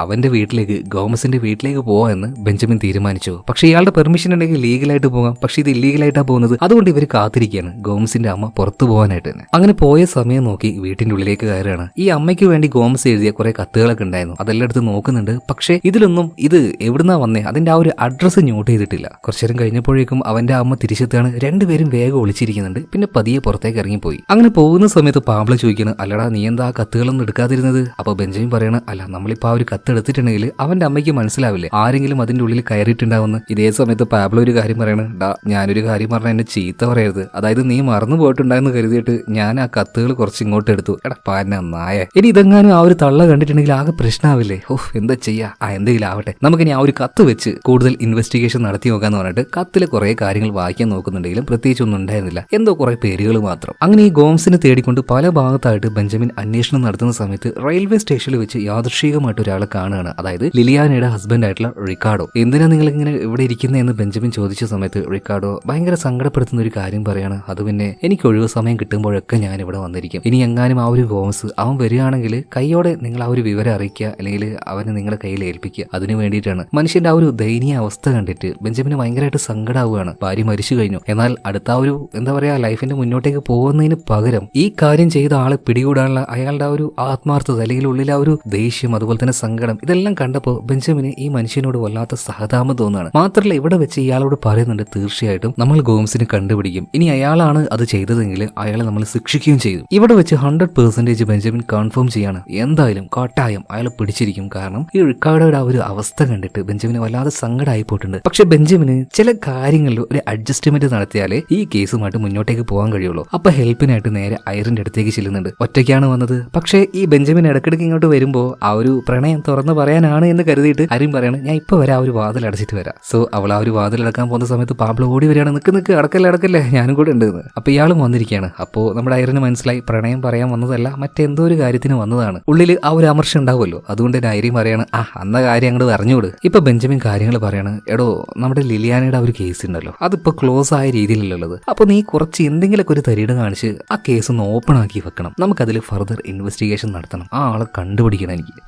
അവന്റെ വീട്ടിലേക്ക്, ഗോമസിന്റെ വീട്ടിലേക്ക് പോവാന്ന് ബെഞ്ചമിൻ തീരുമാനിച്ചു. പക്ഷെ ഇയാളുടെ പെർമിഷൻ ഉണ്ടെങ്കിൽ ലീഗലായിട്ട് പോകാം, പക്ഷെ ഇത് ഇല്ലീഗലായിട്ടാണ് പോകുന്നത്. അതുകൊണ്ട് ഇവർ കാത്തിരിക്കുകയാണ് ഗോമസിന്റെ അമ്മ പുറത്തു പോകാനായിട്ട് തന്നെ. അങ്ങനെ പോയ സമയം നോക്കി വീട്ടിന്റെ ഉള്ളിലേക്ക് കയറുകയാണ്. ഈ അമ്മയ്ക്ക് വേണ്ടി ഗോമസ് എഴുതിയ കുറെ കത്തുകളൊക്കെ ഉണ്ടായിരുന്നു, അതെല്ലാം എടുത്ത് നോക്കുന്നുണ്ട്. പക്ഷെ ഇതിലൊന്നും ഇത് എവിടുന്നാ വന്നേ അതിന്റെ ആ ഒരു അഡ്രസ്സ് നോട്ട് ചെയ്തിട്ടില്ല. കുറച്ചു നേരം കഴിഞ്ഞപ്പോഴേക്കും അവന്റെ അമ്മ തിരിച്ചെത്താണ്. രണ്ടുപേരും വേഗം ഒളിച്ചിരിക്കുന്നുണ്ട്. പിന്നെ പതിയെ പുറത്തേക്ക് ഇറങ്ങിപ്പോയി. അങ്ങനെ പോകുന്ന സമയത്ത് പാബ്ലോ ചോദിക്കണം, അല്ലടാ നീ എന്താ കത്തുകളൊന്നും എടുക്കാതിരുന്നത്? അപ്പൊ ബെഞ്ചമിൻ പറയണ, അല്ല നമ്മളിപ്പോ ആ ഒരു കത്ത് എടുത്തിട്ടുണ്ടെങ്കിൽ അവന്റെ അമ്മയ്ക്ക് മനസ്സിലാവില്ലേ ആരെങ്കിലും അതിന്റെ ഉള്ളിൽ കയറിയിട്ടുണ്ടാവുന്ന. ഇതേ സമയത്ത് പാബ്ലോ ഒരു കാര്യം പറയണം, ഞാനൊരു കാര്യം പറഞ്ഞ എന്നെ ചീത്ത പറയരുത്, അതായത് നീ മറന്നു പോയിട്ടുണ്ടായെന്ന് കരുതിയിട്ട് ഞാൻ ആ കത്തുകൾ കുറച്ച് ഇങ്ങോട്ട് എടുത്തു. എടാ പാന നായ, ഇനി ഇതെങ്ങാനും ആ ഒരു തള്ള കണ്ടിട്ടുണ്ടെങ്കിൽ ആകെ പ്രശ്നമാവില്ലേ? എന്താ ചെയ്യാ, എന്തെങ്കിലും ആവട്ടെ, നമുക്കിനി ആ ഒരു കത്ത് വെച്ച് കൂടുതൽ ഇൻവെസ്റ്റിഗേഷൻ നടത്തി നോക്കാന്ന് പറഞ്ഞിട്ട് കത്തിലെ കുറെ കാര്യങ്ങൾ വായിക്കാൻ നോക്കുന്നുണ്ടെങ്കിലും പ്രത്യേകിച്ചൊന്നും ഉണ്ടായിരുന്നില്ല, എന്തോ കുറെ പേരുകൾ മാത്രം. അങ്ങനെ ഈ ഗോംസിനെ തേടിക്കൊണ്ട് പല ഭാഗത്തായിട്ട് ബെഞ്ചമിൻ അന്വേഷണം നടത്തുന്ന സമയത്ത് റെയിൽവേ സ്റ്റേഷനിൽ വെച്ച് യാദൃശ്ചികമായിട്ട് ഒരാളെ കാണുകയാണ്. അതായത് ലിലിയാനയുടെ ഹസ്ബൻഡ് ആയിട്ടുള്ള റിക്കാർഡോ. എന്തിനാ നിങ്ങൾ ഇങ്ങനെ ഇവിടെ ഇരിക്കുന്നതെന്ന് ബെഞ്ചമിൻ ചോദിച്ച സമയത്ത് റിക്കാർഡോ ഭയങ്കര സങ്കടപ്പെടുത്തുന്ന ഒരു കാര്യം പറയാണ്. അത് പിന്നെ എനിക്ക് ഒഴിവ് സമയം കിട്ടുമ്പോഴൊക്കെ ഞാൻ ഇവിടെ വന്നിരിക്കും. ഇനി എങ്ങാനും ആ ഒരു ഗോംസ് അവൻ വരികയാണെങ്കിൽ കൈയോടെ നിങ്ങൾ ആ ഒരു വിവരം അറിയിക്കുക, അല്ലെങ്കിൽ അവനെ നിങ്ങളുടെ കയ്യിൽ ഏൽപ്പിക്കുക. അതിനു വേണ്ടിയിട്ടാണ്. മനുഷ്യന്റെ ആ ഒരു ദയനീയ അവസ്ഥ കണ്ടിട്ട് ബെഞ്ചമിന് ഭയങ്കരമായിട്ട് സങ്കടാവുകയാണ്. ഭാര്യ മരിച്ചു കഴിഞ്ഞു, എന്നാൽ അടുത്ത ആ ഒരു എന്താ പറയാ ലൈഫിന്റെ മുന്നോട്ടേക്ക് പോകുന്നതിന് പകരം ഈ കാര്യം ചെയ്ത ആളെ പിടികൂടാനുള്ള അയാളുടെ ആ ഒരു ആത്മാർത്ഥത, അല്ലെങ്കിൽ ഉള്ളിൽ ആ ഒരു ദേഷ്യം, അതുപോലെ തന്നെ സങ്കടം, ഇതെല്ലാം കണ്ടപ്പോൾ ബെഞ്ചമിന് ഈ മനുഷ്യനോട് വല്ലാത്ത സഹതാപം തോന്നുകയാണ്. മാത്രമല്ല ഇവിടെ വെച്ച് ഇയാളോട് പറയുന്നുണ്ട്, തീർച്ചയായിട്ടും നമ്മൾ ഗോംസിനെ കണ്ടുപിടിക്കും. ഇനി അയാളാണ് അത് ചെയ്തതെങ്കിൽ അയാളെ നമ്മൾ ശിക്ഷിക്കുകയും ചെയ്തു. ഇവിടെ വെച്ച് 100% ബെഞ്ചമിൻ കൺഫേം ചെയ്യാണ്, എന്തായാലും കട്ടായം അയാളെ പിടിച്ചിരിക്കും. കാരണം ഈ റിക്കാർഡോയുടെ ആ ഒരു അവസ്ഥ കണ്ടിട്ട് ബെഞ്ചമിന് വല്ലാതെ സങ്കടമായി പോയിട്ടുണ്ട്. പക്ഷെ ബെഞ്ചമിന് ചില കാര്യങ്ങളിൽ ഒരു അഡ്ജസ്റ്റ്മെന്റ് നടത്തിയാലേ ഈ കേസുമായിട്ട് മുന്നോട്ടേക്ക് പോകാൻ കഴിയുള്ളൂ. അപ്പൊ ഹെൽപ്പിനായിട്ട് നേരെ ഐറിന്റെ അടുത്തേക്ക് ചെല്ലുന്നുണ്ട്. ഒറ്റയ്ക്കാണ് വന്നത്. പക്ഷേ ഈ ബെഞ്ചമിൻ ഇടയ്ക്കിടയ്ക്ക് ഇങ്ങോട്ട് വരുമ്പോൾ ആ ഒരു പ്രണയം തുറന്നു പറയാനാണ് എന്ന് കരുതിയിട്ട് ഐറിൻ പറയാണ്, ഞാൻ ഇപ്പൊ വരാം, ആ ഒരു വാതിൽ അടച്ചിട്ട് വരാം. സോ അവൾ ആ ഒരു വാതിൽ അടക്കാൻ പോകുന്ന സമയത്ത് പാബ്ലോ ഓടി വരികയാണ്, നിക്ക് അടക്കല്ലേ ഞാനും കൂടെ ഉണ്ട്. അപ്പൊ ഇയാളും വന്നിരിക്കുകയാണ്. അപ്പോൾ നമ്മുടെ ഐറിന് മനസ്സിലായി പ്രണയം പറയാൻ വന്നതല്ല, മറ്റെന്തോ ഒരു കാര്യത്തിന് വന്നതാണ്. ഉള്ളിൽ ആ ഒരു അമർഷം ഉണ്ടാവുമല്ലോ. അതുകൊണ്ട് തന്നെ ഐറിൻ പറയാണ്, അന്ന കാര്യം അങ്ങോട്ട് അറിഞ്ഞുകൂട്. ഇപ്പൊ ബെഞ്ചമിൻ കാര്യങ്ങൾ പറയാണ്, എടോ നമ്മുടെ ലിലിയാനയുടെ ആ ഒരു കേസ് ഉണ്ടല്ലോ, അതിപ്പോ ക്ലോസ് ആയ രീതിയിലുള്ളത്. അപ്പോൾ നീ കുറച്ച് എന്തെങ്കിലുമൊക്കെ ഒരു തരിയുടെ കാണിച്ച് ആ കേസ് ഒന്ന് ഓപ്പൺ ആക്കി വെക്കണം. നമുക്കതിൽ ഫർദർ ഇൻവെസ്റ്റിഗേഷൻ നടത്തണം. ആ ആളെ കണ്ടുപിടിക്കണം.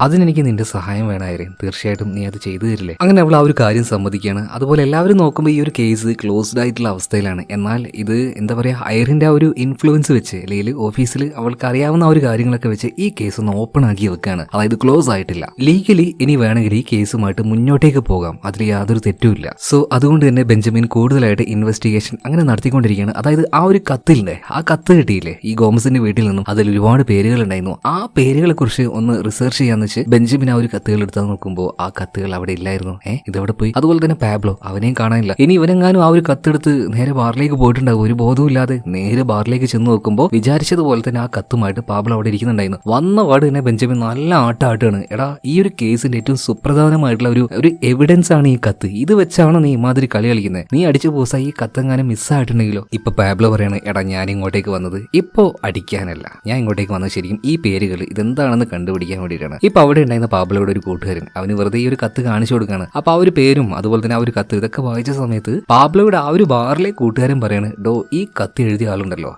അതിനെനിക്ക് നിന്റെ സഹായം വേണമായിരുന്നു. തീർച്ചയായിട്ടും നീ അത് ചെയ്തു തരില്ലേ? അങ്ങനെ അവൾ ആ ഒരു കാര്യം സമ്മതിക്കുകയാണ്. അതുപോലെ എല്ലാവരും നോക്കുമ്പോൾ ഈ ഒരു കേസ് ക്ലോസ്ഡ് ആയിട്ടുള്ള അവസ്ഥയിലാണ്. എന്നാൽ ഇത് എന്താ പറയാ, ഐറിന്റെ ആ ഒരു ഇൻഫ്ലുവൻസ് വെച്ച് അല്ലെങ്കിൽ ഓഫീസിൽ അവൾക്ക് അറിയാവുന്ന ആ ഒരു കാര്യങ്ങളൊക്കെ വെച്ച് ഈ കേസ് ഒന്ന് ഓപ്പൺ ആക്കി വെക്കുകയാണ്. അതായത് ക്ലോസ് ആയിട്ടില്ല. ലീഗലി ഇനി വേണമെങ്കിൽ ഈ കേസുമായിട്ട് മുന്നോട്ടേക്ക് പോകാം. അതിൽ യാതൊരു തെറ്റുമില്ല. സോ അതുകൊണ്ട് തന്നെ ബെഞ്ചമിൻ കൂടുതലായിട്ട് ഇൻവെസ്റ്റിഗേഷൻ അങ്ങനെ നടത്തിക്കൊണ്ടിരിക്കുകയാണ്. അതായത് ആ ഒരു കത്തിലുണ്ട്, ആ കത്ത് കിട്ടിയില്ലേ ഈ ഗോമസിന്റെ വീട്ടിൽ നിന്നും, അതിൽ ഒരുപാട് പേരുകൾ ഉണ്ടായിരുന്നു. ആ പേരുകളെ കുറിച്ച് ഒന്ന് റിസർച്ച് ചെയ്യാന്ന് വെച്ച് ബെഞ്ചമിൻ ആ ഒരു കത്തുകൾ എടുത്താൽ നോക്കുമ്പോൾ ആ കത്തുകൾ അവിടെ ഇല്ലായിരുന്നു. ഇതെവിടെ പോയി? അതുപോലെ തന്നെ പാബ്ലോ, അവനെയും കാണാനില്ല. ഇനി ഇവനെങ്ങാനും ആ ഒരു കത്തെടുത്ത് നേരെ ബാറിലേക്ക് പോയിട്ടുണ്ടാവും. ഒരു ബോധവും ഇല്ലാതെ നേരെ ബാറിലേക്ക് ചെന്ന് നോക്കുമ്പോൾ വിചാരിച്ചതുപോലെ തന്നെ ആ കത്തുമായിട്ട് പാബ്ലോ അവിടെ ഇരിക്കുന്നുണ്ടായിരുന്നു. വന്ന പാട് തന്നെ ബെഞ്ചമിൻ നല്ല ആട്ടാണ്. എടാ, ഈ ഒരു കേസിന്റെ ഏറ്റവും സുപ്രധാനമായിട്ടുള്ള ഒരു എവിഡൻസ് ആണ് ഈ കത്ത്. ഇത് വെച്ചാണ് നീ ഇമാതിരി കളി കളിക്കുന്നത്. നീ അടിച്ചു പോസാ ഈ കത്തെങ്ങാനും മിസ്സായിട്ടുണ്ടെങ്കിലോ? ഇപ്പൊ പാബ്ലോ പറയാണ്, എടാ ഞാൻ ഇങ്ങോട്ടേക്ക് വന്നത് ഇപ്പോ അടിക്കാനല്ല, ഞാൻ ഇങ്ങോട്ടേക്ക് വന്നത് ശരിക്കും ഈ പേരുകൾ ഇതെന്താണെന്ന് കണ്ടുപിടിക്കാൻ വേണ്ടിയിട്ടാണ്. ഇപ്പൊ അവിടെ ഉണ്ടായിരുന്ന പാബ്ലോയുടെ ഒരു കൂട്ടുകാരൻ അവന് വെറുതെ ഈ ഒരു കത്ത് കാണിച്ചു കൊടുക്കുകയാണ്. അപ്പൊ ആ ഒരു പേരും അതുപോലെ തന്നെ ആ ഒരു കത്ത് ഇതൊക്കെ വായിച്ച സമയത്ത് പാബ്ലോയുടെ ആ ഒരു ബാറിലെ കൂട്ടുകാരൻ പറയാണ്, ഡോ ഈ കത്ത് എഴുതിയ ആളുണ്ടല്ലോ,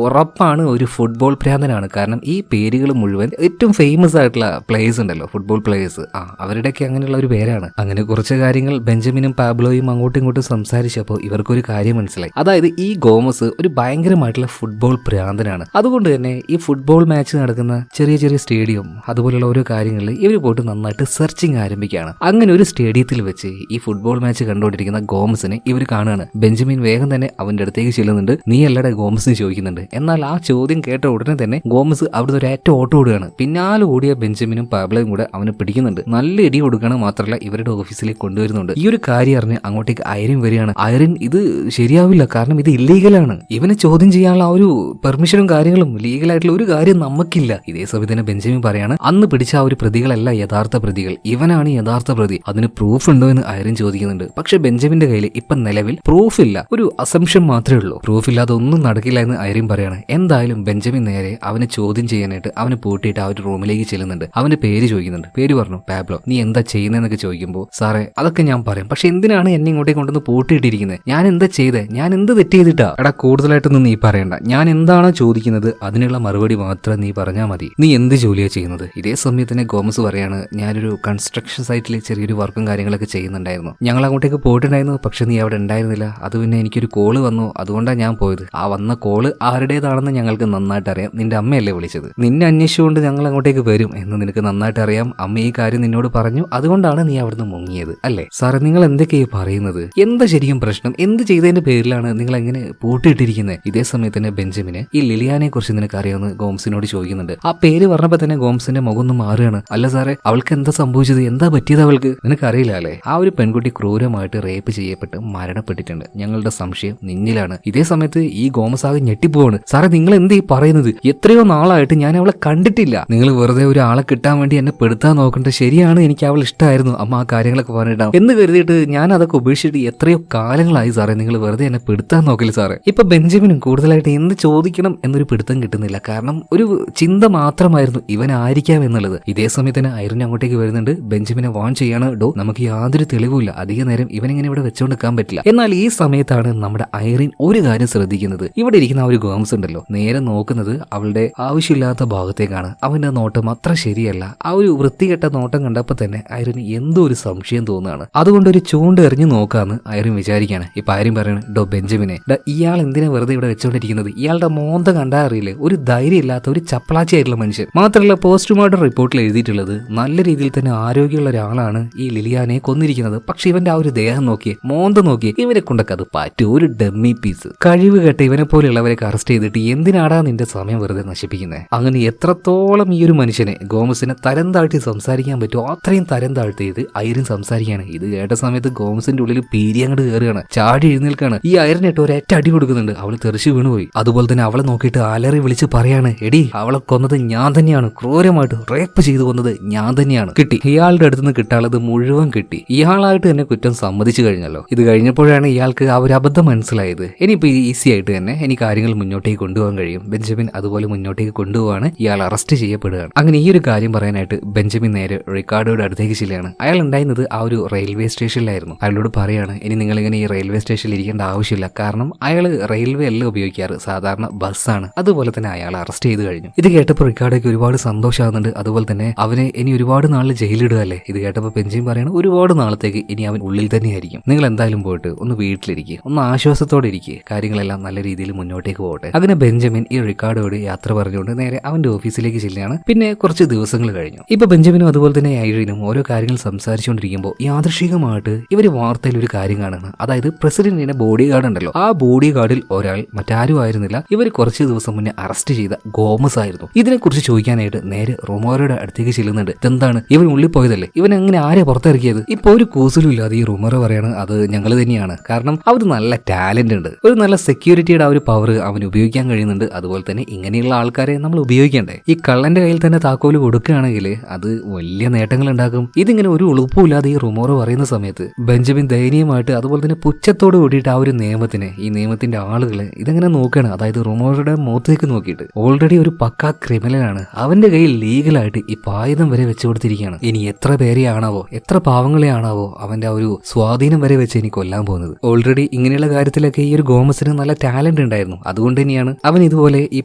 ഉറപ്പാണ് ഒരു ഫുട്ബോൾ ഭ്രാന്തനാണ്. കാരണം ഈ പേരുകൾ മുഴുവൻ ഏറ്റവും ഫേമസ് ആയിട്ടുള്ള പ്ലേയേഴ്സ് ഉണ്ടല്ലോ, ഫുട്ബോൾ പ്ലേയേഴ്സ്, അവരുടെയൊക്കെ അങ്ങനെയുള്ള ഒരു പേരാണ്. അങ്ങനെ കുറച്ച് കാര്യങ്ങൾ ബെഞ്ചമിനും പാബ്ലോയും അങ്ങോട്ടും ഇങ്ങോട്ടും സംസാരിച്ചപ്പോൾ ഇവർക്കൊരു കാര്യം മനസ്സിലായി. അതായത് ഈ ഗോമസ് ഒരു ഭയങ്കരമായിട്ടുള്ള ഫുട്ബോൾ ഭ്രാന്തനാണ്. അതുകൊണ്ട് തന്നെ ഈ ഫുട്ബോൾ മാച്ച് നടക്കുന്ന ചെറിയ ചെറിയ സ്റ്റേഡിയം അതുപോലുള്ള ഓരോ കാര്യങ്ങളിൽ ഇവർ പോയിട്ട് നന്നായിട്ട് സെർച്ചിങ് ആരംഭിക്കുകയാണ്. അങ്ങനെ ഒരു സ്റ്റേഡിയത്തിൽ വെച്ച് ഈ ഫുട്ബോൾ മാച്ച് കണ്ടുകൊണ്ടിരിക്കുന്ന ഗോമസിനെ ഇവർ കാണുകയാണ്. ബെഞ്ചമിൻ വേഗം തന്നെ അവന്റെ അടുത്തേക്ക് ചെല്ലുന്നുണ്ട്. നീ അല്ലടെ ഗോമസിന് ചോദിക്കുന്നുണ്ട്. എന്നാൽ ആ ചോദ്യം കേട്ട ഉടനെ തന്നെ ഗോമസ് അവിടുത്തെ ഒരു ഏറ്റവും ഓട്ടം ഓടുകയാണ്. പിന്നാലെ ഓടിയ ബെഞ്ചമിനും പാബ്ലോയും കൂടെ അവനെ പിടിക്കുന്നുണ്ട്. നല്ല ഇടി കൊടുക്കണം. മാത്രമല്ല ഇവരുടെ ഓഫീസിലേക്ക് കൊണ്ടുവരുന്നുണ്ട്. ഈ ഒരു കാര്യം അറിഞ്ഞ് അങ്ങോട്ടേക്ക് ഐറിൻ വരികയാണ്. ഐറിൻ, ഇത് ശരിയാവില്ല, കാരണം ഇത് ഇല്ലീഗലാണ്. ഇവനെ ചോദ്യം ചെയ്യാനുള്ള ആ ഒരു പെർമിഷനും കാര്യങ്ങളും ലീഗലായിട്ടുള്ള ഒരു കാര്യം നമുക്കില്ല. ഇതേ സമയത്ത് തന്നെ ബെഞ്ചമിൻ പറയാണ്, അന്ന് പിടിച്ച ആ ഒരു പ്രതികളല്ല യഥാർത്ഥ പ്രതികൾ, ഇവനാണ് യഥാർത്ഥ പ്രതി. അതിന് പ്രൂഫ് ഉണ്ടോ എന്ന് ഐറിൻ ചോദിക്കുന്നുണ്ട്. പക്ഷെ ബെഞ്ചമിന്റെ കയ്യിൽ ഇപ്പൊ നിലവിൽ പ്രൂഫ് ഇല്ല, ഒരു അസംഷൻ മാത്രമേ ഉള്ളൂ. പ്രൂഫ് ഇല്ലാതെ ഒന്നും നടക്കില്ല എന്ന് ഐറിൻ പറയാണ്. എന്തായാലും ബെഞ്ചമിൻ നേരെ അവനെ ചോദ്യം ചെയ്യാനായിട്ട് അവനെ പൂട്ടിയിട്ട് ആ ഒരു റൂമിലേക്ക് ചെല്ലുന്നുണ്ട്. അവന്റെ പേര് ചോദിക്കുന്നുണ്ട്. പേര് പറഞ്ഞു പാബ്ലോ. നീ എന്താ ചെയ്യുന്നതെന്നൊക്കെ ചോദിക്കുമ്പോൾ, സാറേ അതൊക്കെ ഞാൻ പറയാം, പക്ഷെ എന്തിനാണ് എന്നെ ഇങ്ങോട്ടേക്ക് കൊണ്ടുവന്ന് പൂട്ടിയിട്ടിരിക്കുന്നത്? ഞാൻ എന്താ ചെയ്തേ? ഞാൻ എന്ത് തെറ്റ് ചെയ്തിട്ടാ? എടാ, കൂടുതലായിട്ടൊന്നും നീ പറയണ്ട. ഞാൻ എന്താണോ ചോദിക്കുന്നത് അതിനുള്ള മറുപടി മാത്രം നീ പറഞ്ഞാൽ മതി. നീ എന്ത് ജോലിയാണ് ചെയ്യുന്നത്? ഇതേ സമയത്ത് തന്നെ ഗോമസ് പറയാണ്, ഞാനൊരു കൺസ്ട്രക്ഷൻ സൈറ്റിൽ ചെറിയൊരു വർക്കും കാര്യങ്ങളൊക്കെ ചെയ്യുന്നുണ്ടായിരുന്നു. ഞങ്ങൾ അങ്ങോട്ടേക്ക് പോയിട്ടുണ്ടായിരുന്നു, പക്ഷെ നീ അവിടെ ഉണ്ടായിരുന്നില്ല. അത് പിന്നെ എനിക്കൊരു കോള് വന്നു, അതുകൊണ്ടാണ് ഞാൻ പോയത്. ആ വന്ന കോള് ആരുടേതാണെന്ന് ഞങ്ങൾക്ക് നന്നായിട്ട് അറിയാം. നിന്റെ അമ്മയല്ലേ വിളിച്ചത്. നിന്നെ അന്വേഷിച്ചുകൊണ്ട് ഞങ്ങൾ അങ്ങോട്ടേക്ക് വരും എന്ന് നിനക്ക് നന്നായിട്ട് അറിയാം. അമ്മ ഈ കാര്യം നിന്നോട് പറഞ്ഞു, അതുകൊണ്ടാണ് നീ അവിടുന്ന് മുങ്ങിയത് അല്ലേ? സാറേ, നിങ്ങൾ എന്തൊക്കെയാ പറയുന്നത്? എന്താ ശരിക്കും പ്രശ്നം? എന്ത് ചെയ്തതിന്റെ പേരിലാണ് നിങ്ങൾ എങ്ങനെ പൂട്ടിയിട്ടിരിക്കുന്നത്? ഇതേ സമയത്ത് തന്നെ ബെഞ്ചമിന് ഈ ലിലിയാനെ കുറിച്ച് നിനക്ക് അറിയാമെന്ന് ഗോംസിനോട് ചോദിക്കുന്നുണ്ട്. ആ പേര് പറഞ്ഞപ്പോ തന്നെ ഗോംസിന്റെ മുഖം ഒന്ന് മാറുകയാണ്. അല്ല സാറേ, അവൾക്ക് എന്താ സംഭവിച്ചത്? എന്താ പറ്റിയത് അവൾക്ക്? നിനക്ക് അറിയില്ല അല്ലേ? ആ ഒരു പെൺകുട്ടി ക്രൂരമായിട്ട് റേപ്പ് ചെയ്യപ്പെട്ട് മരണപ്പെട്ടിട്ടുണ്ട്. ഞങ്ങളുടെ സംശയം നിന്നിലാണ്. ഇതേ സമയത്ത് ഈ ഗോമസ് ആകെ ഞെട്ടിപ്പോവാണ്. സാറേ, നിങ്ങൾ എന്തീ പറയുന്നത്? എത്രയോ നാളായിട്ട് ഞാൻ അവളെ കണ്ടിട്ടില്ല. നിങ്ങൾ വെറുതെ ഒരു ആളെ കിട്ടാൻ വേണ്ടി എന്നെ പെടുത്താൻ നോക്കണ്ട. ശരിയാണ്, എനിക്ക് അവൾ ഇഷ്ടമായിരുന്നു. അമ്മ ആ കാര്യങ്ങളൊക്കെ പറഞ്ഞിട്ടാവും എന്ന് കരുതിയിട്ട് ഞാൻ അതൊക്കെ ഉപേക്ഷിച്ചിട്ട് എത്രയോ കാലങ്ങളായി സാറേ. നിങ്ങൾ വെറുതെ എന്നെ പെടുത്താൻ നോക്കില്ല സാറേ. ഇപ്പൊ ബെഞ്ചമിനും കൂടുതലായിട്ട് എന്ത് ചോദിക്കണം എന്നൊരു പിടുത്തം കിട്ടുന്നില്ല. കാരണം ഒരു ചിന്ത മാത്രമായിരുന്നു ഇവൻ ആയിരിക്കാം എന്നുള്ളത്. ഇതേ സമയത്തിന് ഐറിൻ അങ്ങോട്ടേക്ക് വരുന്നുണ്ട്. ബെഞ്ചമിനെ വാൺ ചെയ്യാണ്, ഡോ നമുക്ക് യാതൊരു തെളിവുമില്ല, അധിക നേരം ഇവനിങ്ങനെ ഇവിടെ വെച്ചോണ്ട് നിൽക്കാൻ പറ്റില്ല. എന്നാൽ ഈ സമയത്താണ് നമ്മുടെ ഐറിൻ ഒരു കാര്യം ശ്രദ്ധിക്കുന്നത്. ഇവിടെ ഇരിക്കുന്ന ആ ഒരു ഗോംസ് ഉണ്ടല്ലോ, നേരെ നോക്കുന്നത് അവളുടെ ആവശ്യമില്ലാത്ത ഭാഗത്തേക്കാണ്. അവന്റെ നോട്ടം അത്ര ശരിയല്ല. ആ ഒരു വൃത്തികെട്ട നോട്ടം കണ്ടപ്പോൾ തന്നെ ഐറിന് എന്തോ ഒരു സംശയം തോന്നുകയാണ്. അതുകൊണ്ട് ഒരു ചൂണ്ട് എറിഞ്ഞു നോക്കാന്ന് ഐറിൻ വിചാരിക്കാണ്. ഇപ്പൊ ഐറിൻ പറയാണ്, ഡോ ബെഞ്ചമിനെ, ഇയാൾ എന്തിനാ വെറുതെ ഇവിടെ വെച്ചോണ്ടിരിക്കുന്നത്? ഇയാളുടെ മോന്ത കണ്ടാ അറിയില്ലേ, ഒരു ധൈര്യം ഇല്ലാത്ത ഒരു ചപ്പളാച്ചിയായിട്ടുള്ള മനുഷ്യൻ. മാത്രമല്ല പോസ്റ്റ്മോർട്ടം റിപ്പോർട്ടിൽ എഴുതിയിട്ടുള്ളത് നല്ല രീതിയിൽ തന്നെ ആരോഗ്യമുള്ള ഒരാളാണ് ഈ ലിലിയാനെ കൊന്നിരിക്കുന്നത്. പക്ഷെ ഇവന്റെ ആ ഒരു ദേഹം നോക്കിയേ, മോന്ത നോക്കിയേ, ഇവനെ കൊണ്ടൊക്കെ അത് പറ്റും. ഒരു ഡമ്മി പീസ്. കഴിവ് കേട്ട ഇവനെ പോലെയുള്ളവരൊക്കെ അറസ്റ്റ് ചെയ്തിട്ട് എന്തിനാടാ നിന്റെ സമയം വെറുതെ നശിപ്പിക്കുന്നത്? അങ്ങനെ എത്രത്തോളം ഈ ഒരു മനുഷ്യനെ ഗോമസിനെ തരം താഴ്ത്തി സംസാരിക്കാൻ പറ്റുമോ അത്രയും തരം താഴ്ത്തിയത് ഐറിൻ സംസാരിക്കുകയാണ്. ഇത് കേട്ട സമയത്ത് ഗോമസിന്റെ ഉള്ളിൽ പീരി അങ്ങോട്ട് കയറുകയാണ്. ചാടി എഴുന്നേൽക്കാണ്. ഈ ഐറിനിട്ട് ഒരൊറ്റ അടി കൊടുക്കുന്നുണ്ട്. അവള് തെറിച്ചു വീണുപോയി. അതുപോലെ തന്നെ അവളെ നോക്കിയിട്ട് അലറി വിളിച്ച് പറയാണ്, എടി അവളെ കൊന്നത് ഞാൻ തന്നെയാണ്, ക്രൂരമായിട്ട് റേപ്പ് ചെയ്ത് കൊന്നത് ഞാൻ തന്നെയാണ്. കിട്ടി, ഇയാളുടെ അടുത്തുനിന്ന് കിട്ടാനുള്ളത് മുഴുവൻ കിട്ടി. ഇയാളായിട്ട് തന്നെ കുറ്റം സമ്മതിച്ചു കഴിഞ്ഞല്ലോ. ഇത് കഴിഞ്ഞപ്പോഴാണ് ഇയാൾക്ക് ആ ഒരു അബദ്ധം മനസ്സിലായത്. ഇനിയിപ്പോ ഈസി ആയിട്ട് തന്നെ എനിക്ക് കാര്യങ്ങൾ മുന്നോട്ടേക്ക് കൊണ്ടുപോകാൻ കഴിയും. ബെഞ്ചമിൻ അതുപോലെ മുന്നോട്ടേക്ക് കൊണ്ടുപോവാണ്. ഇയാൾ അറസ്റ്റ് ചെയ്യപ്പെടുകയാണ്. അങ്ങനെ ഈ ഒരു കാര്യം പറയാനായിട്ട് ബെഞ്ചമിൻ നേരെ റിക്കാർഡോയുടെ അടുത്തേക്ക് ചെല്ലുകയാണ്. അയാൾ ഉണ്ടായിരുന്നത് ആ ഒരു റെയിൽവേ സ്റ്റേഷനിലായിരുന്നു. അയാളോട് പറയാണ്, ഇനി നിങ്ങളിങ്ങനെ ഈ റെയിൽവേ സ്റ്റേഷനിൽ ഇരിക്കേണ്ട ആവശ്യമില്ല, കാരണം കാരണം അയാൾ റെയിൽവേ അല്ല ഉപയോഗിക്കാറ്, സാധാരണ ബസ്സാണ്. അതുപോലെ തന്നെ അയാൾ അറസ്റ്റ് ചെയ്ത് കഴിഞ്ഞു. ഇത് കേട്ടപ്പോൾ റിക്കാർഡോയ്ക്ക് ഒരുപാട് സന്തോഷമാകുന്നുണ്ട്. അതുപോലെ തന്നെ അവനെ ഇനി ഒരുപാട് നാളിൽ ജയിലിടുക അല്ലേ. ഇത് കേട്ടപ്പോൾ ബെഞ്ചമിൻ പറയണം ഒരുപാട് നാളത്തേക്ക് ഇനി അവൻ ഉള്ളിൽ തന്നെയായിരിക്കും. നിങ്ങൾ എന്തായാലും പോയിട്ട് ഒന്ന് വീട്ടിലിരിക്കുക, ഒന്ന് ആശ്വാസത്തോടെ ഇരിക്കുക, കാര്യങ്ങളെല്ലാം നല്ല രീതിയിൽ മുന്നോട്ടേക്ക് പോകട്ടെ. അങ്ങനെ ബെഞ്ചമിൻ ഈ റിക്കാർഡോയോട് യാത്ര പറഞ്ഞുകൊണ്ട് നേരെ അവന്റെ ഓഫീസിലേക്ക് ചെല്ലുകയാണ്. പിന്നെ കുറച്ച് ദിവസങ്ങൾ കഴിഞ്ഞു. ഇപ്പൊ ബെഞ്ചമിനും അതുപോലെ തന്നെ ഐറിനും ഓരോ കാര്യങ്ങൾ സംസാരിച്ചുകൊണ്ടിരിക്കുമ്പോൾ യാദൃശികമായിട്ട് ഇവര് വാർത്തയിൽ ഒരു കാര്യം കാണുന്നു. അതായത് പ്രസിഡന്റിന്റെ ബോഡി ഗാർഡ് ഉണ്ടല്ലോ, ആ ബോഡി ഗാർഡിൽ ഒരാൾ മറ്റാരും ആയിരുന്നില്ല, ഇവർ കുറച്ച് ദിവസം മുന്നേ അറസ്റ്റ് ചെയ്ത ഗോമസ് ആയിരുന്നു. ഇതിനെക്കുറിച്ച് ചോദിക്കാനായിട്ട് നേരെ റൊമേറോയുടെ അടുത്തേക്ക് ചെല്ലുന്നുണ്ട്. ഇതെന്താണ്, ഇവൻ ഉള്ളിൽ പോയതല്ലേ, ഇവൻ എങ്ങനെ ആരെ പുറത്തിറക്കിയത്? ഇപ്പൊ ഒരു കൂസലും ഇല്ലാതെ ഈ റൊമേറോ പറയാണ് അത് ഞങ്ങൾ തന്നെയാണ്. കാരണം അവർ നല്ല ടാലന്റ് ഉണ്ട്, ഒരു നല്ല സെക്യൂരിറ്റിയുടെ ആ ഒരു പവർ അവന് ഉപയോഗിക്കാൻ കഴിയുന്നുണ്ട്. അതുപോലെ തന്നെ ഇങ്ങനെയുള്ള ആൾക്കാരെ നമ്മൾ ഉപയോഗിക്കണ്ടേ. ഈ കള്ളന്റെ കയ്യിൽ തന്നെ താക്കോല് കൊടുക്കുകയാണെങ്കിൽ അത് വലിയ നേട്ടങ്ങൾ ഉണ്ടാക്കും. ഇതിങ്ങനെ ഒരു ഉളുപ്പുമില്ലാതെ ഈ റൊമേറോ പറയുന്ന സമയത്ത് ബെഞ്ചമിൻ ദയനീയമായിട്ട് അതുപോലെ തന്നെ പുച്ഛത്തോട് കൂടിയിട്ട് ആ ഒരു നിയമത്തിനെ, ഈ നിയമത്തിന്റെ ആളുകളെ ഇതെങ്ങനെ നോക്കുകയാണ്. അതായത് റൊമേറോയുടെ മുഖത്തേക്ക് നോക്കിയിട്ട് ഓൾറെഡി ഒരു പക്കാ ക്രിമിനലാണ്, അവന്റെ കയ്യിൽ ലീഗലായിട്ട് ഈ ആയുധം വരെ വെച്ചു കൊടുത്തിരിക്കുകയാണ്. ഇനി എത്ര പേരെയാണാവോ, എത്ര പാവങ്ങളെയാണാവോ അവന്റെ ആ ഒരു സ്വാധീനം വരെ വെച്ച് ഇനി കൊല്ലാൻ പോകുന്നത്. ഓൾറെഡി ഇങ്ങനെയുള്ള കാര്യത്തിലൊക്കെ ഈ ഒരു ഗോമസിന് നല്ല ടാലന്റ് ഉണ്ടായിരുന്നു. അതുകൊണ്ട് തന്നെയാണ് അവൻ ഇതുപോലെ ഈ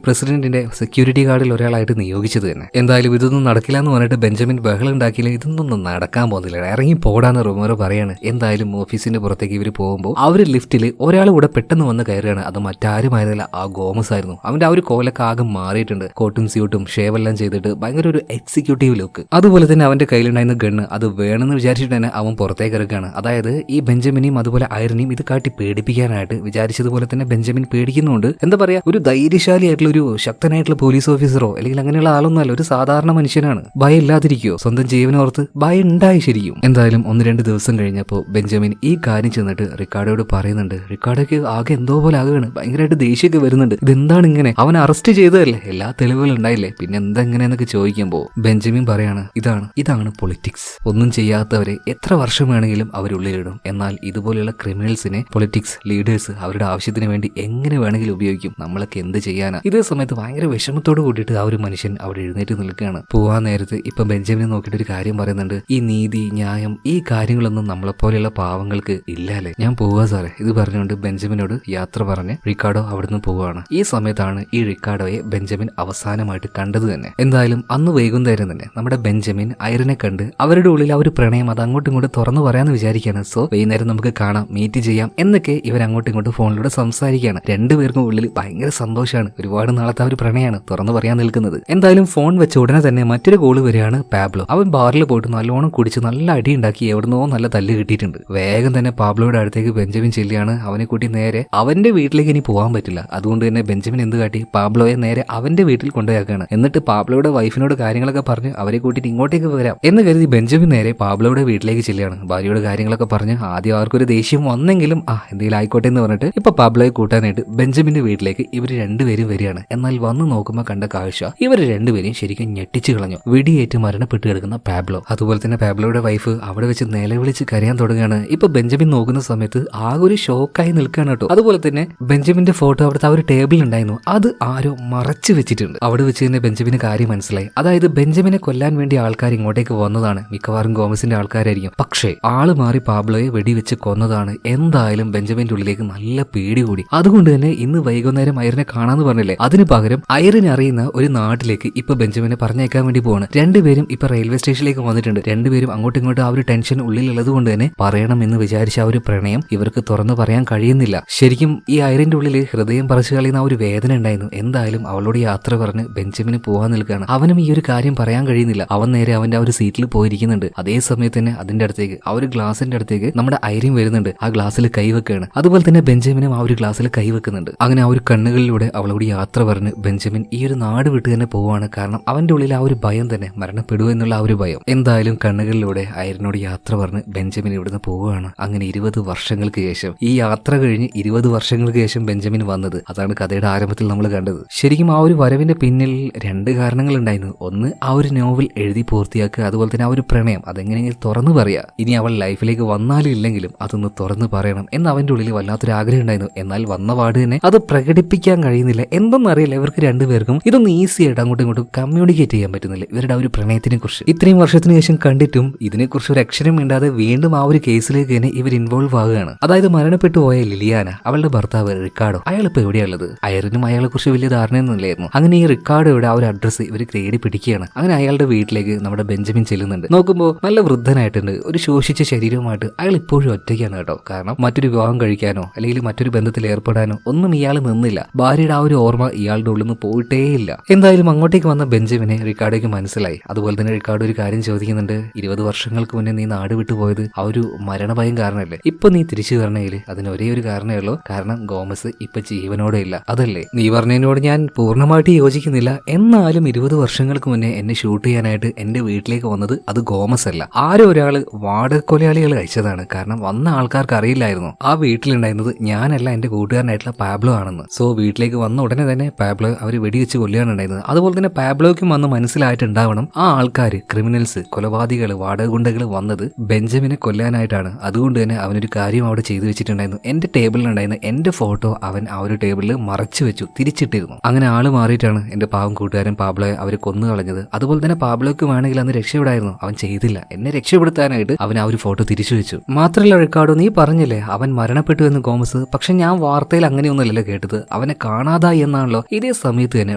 പ്രസിഡന്റിന്റെ സെക്യൂരിറ്റി ഗാർഡിൽ ഒരാളായിട്ട് നിയോഗിച്ചത് തന്നെ. എന്തായാലും ഇതൊന്നും നടക്കില്ല എന്ന് പറഞ്ഞിട്ട് ബെഞ്ചമിൻ ബഹളം ഉണ്ടാക്കിയില്ല. ഇതൊന്നും നടക്കാൻ പോകുന്നില്ല, ഇറങ്ങി പോടാന്ന് റൊമേറോ പറയാണ്. എന്തായാലും ഓഫീസിന്റെ പുറത്തേക്ക് ഇവർ പോകുമ്പോൾ അവര് ലിഫ്റ്റിൽ ഒരാൾ കൂടെ പെട്ടെന്ന് വന്ന് കയറുകയാണ്. അത് മറ്റാരുമായിരുന്നില്ല, ആ ഗോമസ് ആയിരുന്നു. അവന്റെ ആ ഒരു കോലൊക്കെ ആകെ മാറിയിട്ടുണ്ട്, കോട്ടും സ്യൂട്ടും ഷേവെല്ലാം ചെയ്തിട്ട് ഭയങ്കര ഒരു എക്സിക്യൂട്ടീവ് ലുക്ക്. അതുപോലെ തന്നെ അവന്റെ കയ്യിലുണ്ടായിരുന്ന ഗണ്ണ് അത് വേണമെന്ന് വിചാരിച്ചിട്ട് തന്നെ അവൻ പുറത്തേക്ക് ഇറക്കുകയാണ്. അതായത് ഈ ബെഞ്ചമിനെയും അതുപോലെ ഐറിനെയും ഇത് കാട്ടി പേടിപ്പിക്കാനായിട്ട് വിചാരിച്ചതുപോലെ തന്നെ ബെഞ്ചമിൻ പേടിക്കുന്നുണ്ട്. എന്താ പറയാ, ഒരു ധൈര്യശാലി ആയിട്ടുള്ള ഒരു ശക്തനായിട്ടുള്ള പോലീസ് ഓഫീസറോ അല്ലെങ്കിൽ അങ്ങനെയുള്ള ആളൊന്നുമല്ല, ഒരു സാധാരണ മനുഷ്യനാണ്. ഭയം ഇല്ലാതിരിക്കുവോ? സ്വന്തം ജീവനോർത്ത് ഭയം ഉണ്ടായി ശരിക്കും. എന്തായാലും 1-2 ദിവസം കഴിഞ്ഞപ്പോൾ ബെഞ്ചമിൻ ഈ കാര്യം ചെന്നിട്ട് റിക്കാർഡോയോട് പറയുന്നുണ്ട്. റിക്കാർഡോയ്ക്ക് ആകെ എന്തോ പോലെ ആകുകയാണ്, ഭയങ്കരമായിട്ട് ദേഷ്യമൊക്കെ വരുന്നുണ്ട്. ഇതെന്താണ് ഇങ്ങനെ, അവൻ അറസ്റ്റ് ചെയ്തതല്ലേ, എല്ലാ തെളിവുകളും ഉണ്ടായില്ലേ, പിന്നെ എന്താ എങ്ങനെയെന്നൊക്കെ ചോദിക്കുമ്പോൾ ബെഞ്ചമിൻ പറയാണ് ഇതാണ് പൊളിറ്റിക്സ്. ഒന്നും ചെയ്യാത്തവരെ എത്ര വർഷം വേണമെങ്കിലും അവരുള്ളിലിടും. എന്നാൽ ഇതുപോലെയുള്ള ക്രിമിനൽസിനെ പൊളിറ്റിക്സ് ലീഡേഴ്സ് അവരുടെ ആവശ്യത്തിന് വേണ്ടി എങ്ങനെ വേണമെങ്കിലും ഉപയോഗിക്കും. നമ്മളൊക്കെ എന്ത് ചെയ്യാനാ? ഇതേ സമയത്ത് ഭയങ്കര വിഷമത്തോട് കൂടിയിട്ട് ആ ഒരു മനുഷ്യൻ അവിടെ എഴുന്നേറ്റ് നിൽക്കുകയാണ്. പോവാൻ നേരത്ത് ഇപ്പൊ ബെഞ്ചമിനെ നോക്കിയിട്ട് ഒരു കാര്യം പറയുന്നുണ്ട്. ഈ നീതി, ന്യായം, ഈ കാര്യങ്ങളൊന്നും നമ്മളെപ്പോലെയുള്ള പാവങ്ങൾക്ക് ഇല്ലാലേ, ഞാൻ പോവാ സാറേ. ഇത് പറഞ്ഞുകൊണ്ട് ബെഞ്ചമിനോട് യാത്ര പറഞ്ഞ് റിക്കാർഡോ അവിടുന്ന് പോവുകയാണ്. ഈ സമയത്താണ് ഈ റിക്കാർഡോയെ ബെഞ്ചമിൻ അവസാനമായിട്ട് കണ്ടത് തന്നെ. എന്തായാലും അന്ന് വൈകുന്നേരം തന്നെ നമ്മുടെ ബെഞ്ചമിൻ ഐറിനെ കണ്ട് അവരുടെ ഉള്ളിൽ ആ ഒരു പ്രണയം അത് അങ്ങോട്ടും ഇങ്ങോട്ടും തുറന്നു പറയാന്ന് വിചാരിക്കുകയാണ്. സോ വൈകുന്നേരം നമുക്ക് കാണാം, മീറ്റ് ചെയ്യാം എന്നൊക്കെ ഇവർ അങ്ങോട്ടും ഇങ്ങോട്ടും ഫോണിലൂടെ സംസാരിക്കുകയാണ്. രണ്ടുപേർക്കും ഉള്ളിൽ ഭയങ്കര സന്തോഷമാണ്. ഒരുപാട് നാളത്തെ ആ ഒരു പ്രണയമാണ് തുറന്നു പറയാൻ നിൽക്കുന്നത്. എന്തായാലും ഫോൺ വെച്ച ഉടനെ തന്നെ മറ്റൊരു കോള് വരികയാണ്. പാബ്ലോ അവൻ ബാറിൽ പോയിട്ട് നല്ലോണം കുടിച്ച് നല്ല അടി ഉണ്ടാക്കി എവിടുന്നോ നല്ല തല്ല് കിട്ടിയിട്ടുണ്ട്. വേഗം തന്നെ പാബ്ലോയുടെ അടുത്തേക്ക് ബെഞ്ചമിൻ ചെല്ലുകയാണ്. അവനെ കൂട്ടി നേരെ അവന്റെ വീട്ടിലേക്ക് ഇനി പോകാൻ പറ്റില്ല. അതുകൊണ്ട് തന്നെ ബെഞ്ചമിൻ എന്ത് കാട്ടി, പാബ്ലോയെ നേരെ അവന്റെ വീട്ടിൽ കൊണ്ടുപോയാക്കാണ്. എന്നിട്ട് പാബ്ലോയുടെ വൈഫിനോട് കാര്യങ്ങളൊക്കെ പറഞ്ഞ് അവരെ കൂട്ടിയിട്ട് ഇങ്ങോട്ടേക്ക് വരാം എന്ന് കരുതി ബെഞ്ചമിൻ നേരെ പാബ്ലോയുടെ വീട്ടിലേക്ക് ചെല്ലുകയാണ്. ഭാര്യയോട് കാര്യങ്ങളൊക്കെ പറഞ്ഞ് ആദ്യം അവർക്കൊരു ദേഷ്യം വന്നെങ്കിലും എന്തെങ്കിലും ആയിക്കോട്ടെ എന്ന് പറഞ്ഞിട്ട് ഇപ്പൊ പാബ്ലോയെ കൂട്ടാനായിട്ട് ബെഞ്ചമിന്റെ വീട്ടിലേക്ക് ഇവർ രണ്ടുപേരും വരികയാണ്. എന്നാൽ വന്ന് നോക്കുമ്പോൾ കണ്ട കാഴ്ച ഇവർ രണ്ടുപേരും ശരിക്കും ഞെട്ടിച്ചു കളഞ്ഞു. വെടിയേറ്റ് മരണപ്പെട്ട് കിടക്കുന്ന പാബ്ലോ, അതുപോലെ തന്നെ പാബ്ലോയുടെ വൈഫ് അവിടെ വെച്ച് നിലവിളിച്ച് കരയാൻ തുടങ്ങുകയാണ്. ഇപ്പൊ ബെഞ്ചമിൻ നോക്കുന്ന സമയത്ത് ആകെ ഒരു ഷോക്കായി നിൽക്കുകയാണ് കേട്ടോ. അതുപോലെ തന്നെ ബെഞ്ചമിന്റെ ഫോട്ടോ അവിടുത്തെ ആ ഒരു ടേബിളിൽ ഉണ്ടായിരുന്നു, അത് ആരോ മറച്ചു വെച്ചിട്ടുണ്ട്. അവിടെ വെച്ച് തന്നെ ബെഞ്ചമിന് കാര്യം മനസ്സിലായി. അതായത് ബെഞ്ചമിനെ കൊല്ലാൻ വേണ്ടി ആൾക്കാർ ഇങ്ങോട്ടേക്ക് വന്നതാണ്, മിക്കവാറും ഗോമസിന്റെ ആൾക്കാരായിരിക്കും. പക്ഷേ ആള് മാറി പാബ്ലോയെ വെടിവെച്ച് കൊന്നതാണ്. എന്തായാലും ബെഞ്ചമിന്റെ ഉള്ളിലേക്ക് നല്ല പേടി കൂടി. അതുകൊണ്ട് തന്നെ ഇന്ന് വൈകുന്നേരം ഐറിനെ കാണാന്ന് പറഞ്ഞില്ലേ, അതിന് പകരം ഐറിനെ അറിയുന്ന ഒരു നാട്ടിലേക്ക് ഇപ്പൊ ബെഞ്ചമിനെ പറഞ്ഞേക്കാൻ വേണ്ടി പോവാണ്. രണ്ടുപേരും ഇപ്പൊ റെയിൽവേ സ്റ്റേഷനിലേക്ക് വന്നിട്ടുണ്ട്. രണ്ടുപേരും അങ്ങോട്ടും ഇങ്ങോട്ടും ആ ഒരു ടെൻഷൻ ഉള്ളിലുള്ളത് കൊണ്ട് തന്നെ പറയണമെന്ന് വിചാരിച്ച ആ ഒരു പ്രണയം ഇവർക്ക് തുറന്നു പറയാൻ കഴിയുന്നില്ല. ശരിക്കും ഈ ഐറിന്റെ ഉള്ളിൽ ഹൃദയം പറിച്ചു കളയുന്ന ആ ഒരു വേദന ഉണ്ടായിരുന്നു. എന്തായാലും അവളോട് യാത്ര പറഞ്ഞ് ബെഞ്ചമിന് പോകാൻ നിൽക്കുകയാണ്. അവനും ഈ ഒരു കാര്യം പറയാൻ കഴിയുന്നില്ല. അവൻ നേരെ അവന്റെ ആ ഒരു സീറ്റിൽ പോയിരിക്കുന്നുണ്ട്. അതേ സമയത്ത് തന്നെ അതിന്റെ അടുത്തേക്ക് ആ ഒരു ഗ്ലാസിന്റെ അടുത്തേക്ക് നമ്മുടെ ഐറിൻ വരുന്നുണ്ട്. ആ ഗ്ലാസ്സിൽ കൈവെക്കുകയാണ്. അതുപോലെ തന്നെ ബെഞ്ചമിനും ആ ഒരു ഗ്ലാസ്സിൽ കൈവെക്കുന്നുണ്ട്. അങ്ങനെ ആ ഒരു കണ്ണുകളിലൂടെ അവളോട് യാത്ര പറഞ്ഞ് ബെഞ്ചമിൻ ഈ ഒരു നാട് വിട്ട് തന്നെ പോവാണ്. കാരണം അവന്റെ ഉള്ളിൽ ആ ഒരു ഭയം തന്നെ, മരണപ്പെടുക എന്നുള്ള ആ ഒരു ഭയം. എന്തായാലും കണ്ണുകളിലൂടെ ഐറിനോട് യാത്ര പറഞ്ഞ് ബെഞ്ചമിൻ ഇവിടുന്ന് പോവുകയാണ്. അങ്ങനെ 20 വർഷങ്ങൾക്ക് ശേഷം, ഈ യാത്ര കഴിഞ്ഞ് 20 വർഷങ്ങൾക്ക് ശേഷം ബെഞ്ചമിൻ വന്നത്, അതാണ് കഥയുടെ ആരംഭത്തിൽ നമ്മൾ കണ്ടത്. ശരിക്കും ആ ഒരു വരവിന്റെ പിന്നിൽ 2 കാരണങ്ങൾ ഉണ്ടായിരുന്നു. ഒന്ന്, ആ ഒരു നോവൽ എഴുതി പൂർത്തിയാക്കുക, അതുപോലെ തന്നെ ആ ഒരു പ്രണയം അതെങ്ങനെയെങ്കിലും തുറന്നു പറയാ. ഇനി അവൾ ലൈഫിലേക്ക് വന്നാലും ഇല്ലെങ്കിലും അതൊന്ന് തുറന്നു പറയണം എന്ന് അവന്റെ ഉള്ളിൽ വല്ലാത്തൊരു ആഗ്രഹം ഉണ്ടായിരുന്നു. എന്നാൽ വന്ന പാട് തന്നെ അത് പ്രകടിപ്പിക്കാൻ കഴിയുന്നില്ല. എന്തെന്നറിയില്ല, ഇവർക്ക് രണ്ടുപേർക്കും ഇതൊന്നും ഈസി ആയിട്ട് അങ്ങോട്ടും ഇങ്ങോട്ടും കമ്മ്യൂണിക്കേറ്റ് ചെയ്യാൻ പറ്റുന്നില്ല ഇവരുടെ ആ ഒരു പ്രണയത്തിനെ കുറിച്ച്. ഇത്രയും വർഷത്തിന് ശേഷം കണ്ടിട്ടും ഇതിനെക്കുറിച്ച് ഒരു അക്ഷരം ഇണ്ടാതെ വീണ്ടും ആ ഒരു കേസിലേക്ക് തന്നെ ഇവർ ഇൻവോൾവ് ആവുകയാണ്. അതായത് മരണപ്പെട്ടു പോയ ലിലിയാന ചോദിക്കുകയാണ് അവളുടെ ഭർത്താവ് റിക്കാർഡോ അയാൾ ഇപ്പൊ എവിടെയുള്ളത്. ഐറിനും അയാളെ കുറിച്ച് വലിയ ധാരണയൊന്നുമില്ലായിരുന്നു. അങ്ങനെ ഈ റിക്കാർഡോയുടെ ആ ഒരു അഡ്രസ്സ് ഇവർ തേടി പിടിക്കുകയാണ്. അങ്ങനെ അയാളുടെ വീട്ടിലേക്ക് നമ്മുടെ ബെഞ്ചമിൻ ചെല്ലുന്നുണ്ട്. നോക്കുമ്പോൾ നല്ല വൃദ്ധനായിട്ടുണ്ട്, ഒരു ശോഷിച്ച ശരീരവുമായിട്ട് അയാൾ ഇപ്പോഴും ഒറ്റയ്ക്കാണ് കേട്ടോ. കാരണം മറ്റൊരു വിവാഹം കഴിക്കാനോ അല്ലെങ്കിൽ മറ്റൊരു ബന്ധത്തിൽ ഏർപ്പെടാനോ ഒന്നും ഇയാൾ നിന്നില്ല. ഭാര്യയുടെ ആ ഒരു ഓർമ്മ ഇയാളുടെ ഉള്ളിൽ നിന്ന് പോയിട്ടേയില്ല. എന്തായാലും അങ്ങോട്ടേക്ക് വന്ന ബെഞ്ചമിനെ റിക്കാർഡോയ്ക്ക് മനസ്സിലായി. അതുപോലെ തന്നെ റിക്കാർഡോ ഒരു കാര്യം ചോദിക്കുന്നുണ്ട്, 20 വർഷങ്ങൾക്ക് മുന്നേ നീ നാട് വിട്ടു പോയത് ആ ഒരു മരണഭയം കാരണമല്ലേ? ഇപ്പൊ നീ തിരിച്ചു വരണേല് അതിന് ഒരേ ഒരു കാരണമേ ഉള്ളൂ, കാരണം ഗോമസ് ഇപ്പൊ ജീവനോടെ ഇല്ല, അതല്ലേ? നീ പറഞ്ഞതിനോട് ഞാൻ പൂർണ്ണമായിട്ട് യോജിക്കുന്നില്ല, എന്നാലും 20 വർഷങ്ങൾക്ക് മുന്നേ എന്നെ ഷൂട്ട് ചെയ്യാനായിട്ട് എന്റെ വീട്ടിലേക്ക് വന്നത് അത് ഗോമസ് അല്ല, ആരോ ഒരാള് വാടക കൊലയാളികൾ കഴിച്ചതാണ്. കാരണം വന്ന ആൾക്കാർക്ക് അറിയില്ലായിരുന്നു ആ വീട്ടിലുണ്ടായിരുന്നത് ഞാനല്ല എന്റെ കൂട്ടുകാരനായിട്ടുള്ള പാബ്ലോ ആണെന്ന്. സോ വീട്ടിലേക്ക് വന്ന ഉടനെ തന്നെ പാബ്ലോ അവര് വെടിവെച്ച് കൊല്ലുകയാണ് ഉണ്ടായിരുന്നത്. അതുപോലെ തന്നെ പാബ്ലോയ്ക്കും വന്ന് മനസ്സിലായിട്ടുണ്ടാവണം ആ ആൾക്കാർ ക്രിമിനൽസ്, കൊലപാതകൾ, വാടക ഗുണ്ടകൾ വന്നത് ബെഞ്ചമിനെ കൊല്ലാനായിട്ടാണ്. അതുകൊണ്ട് തന്നെ അവനൊരു കാര്യം അവിടെ ചെയ്തു വെച്ചിട്ടുണ്ടായിരുന്നു. എന്റെ ടേബിളിലുണ്ടായിരുന്ന എന്റെ ഫോട്ടോ അവൻ ആ ഒരു ടേബിളിൽ മറച്ചു വെച്ചു, തിരിച്ചിട്ടിരുന്നു. അങ്ങനെ ആള് മാറിയിട്ടാണ് എന്റെ പാവം കൂട്ടുകാരൻ പാബ്ലോയെ അവര് കൊന്നു കളഞ്ഞത്. അതുപോലെ തന്നെ പാബ്ലോയ്ക്ക് വേണമെങ്കിൽ അന്ന് രക്ഷപ്പെടായിരുന്നു, അവൻ ചെയ്തില്ല. എന്നെ രക്ഷപ്പെടുത്താനായിട്ട് അവൻ ആ ഒരു ഫോട്ടോ തിരിച്ചു വെച്ചു. മാത്രമല്ല റിക്കാർഡോ, നീ പറഞ്ഞില്ലേ അവൻ മരണപ്പെട്ടു എന്ന് ഗോമസ്, പക്ഷെ ഞാൻ വാർത്തയിൽ അങ്ങനെയൊന്നുമല്ലല്ലോ കേട്ടത്, അവനെ കാണാതായി എന്നാണല്ലോ. ഇതേ സമയത്ത് തന്നെ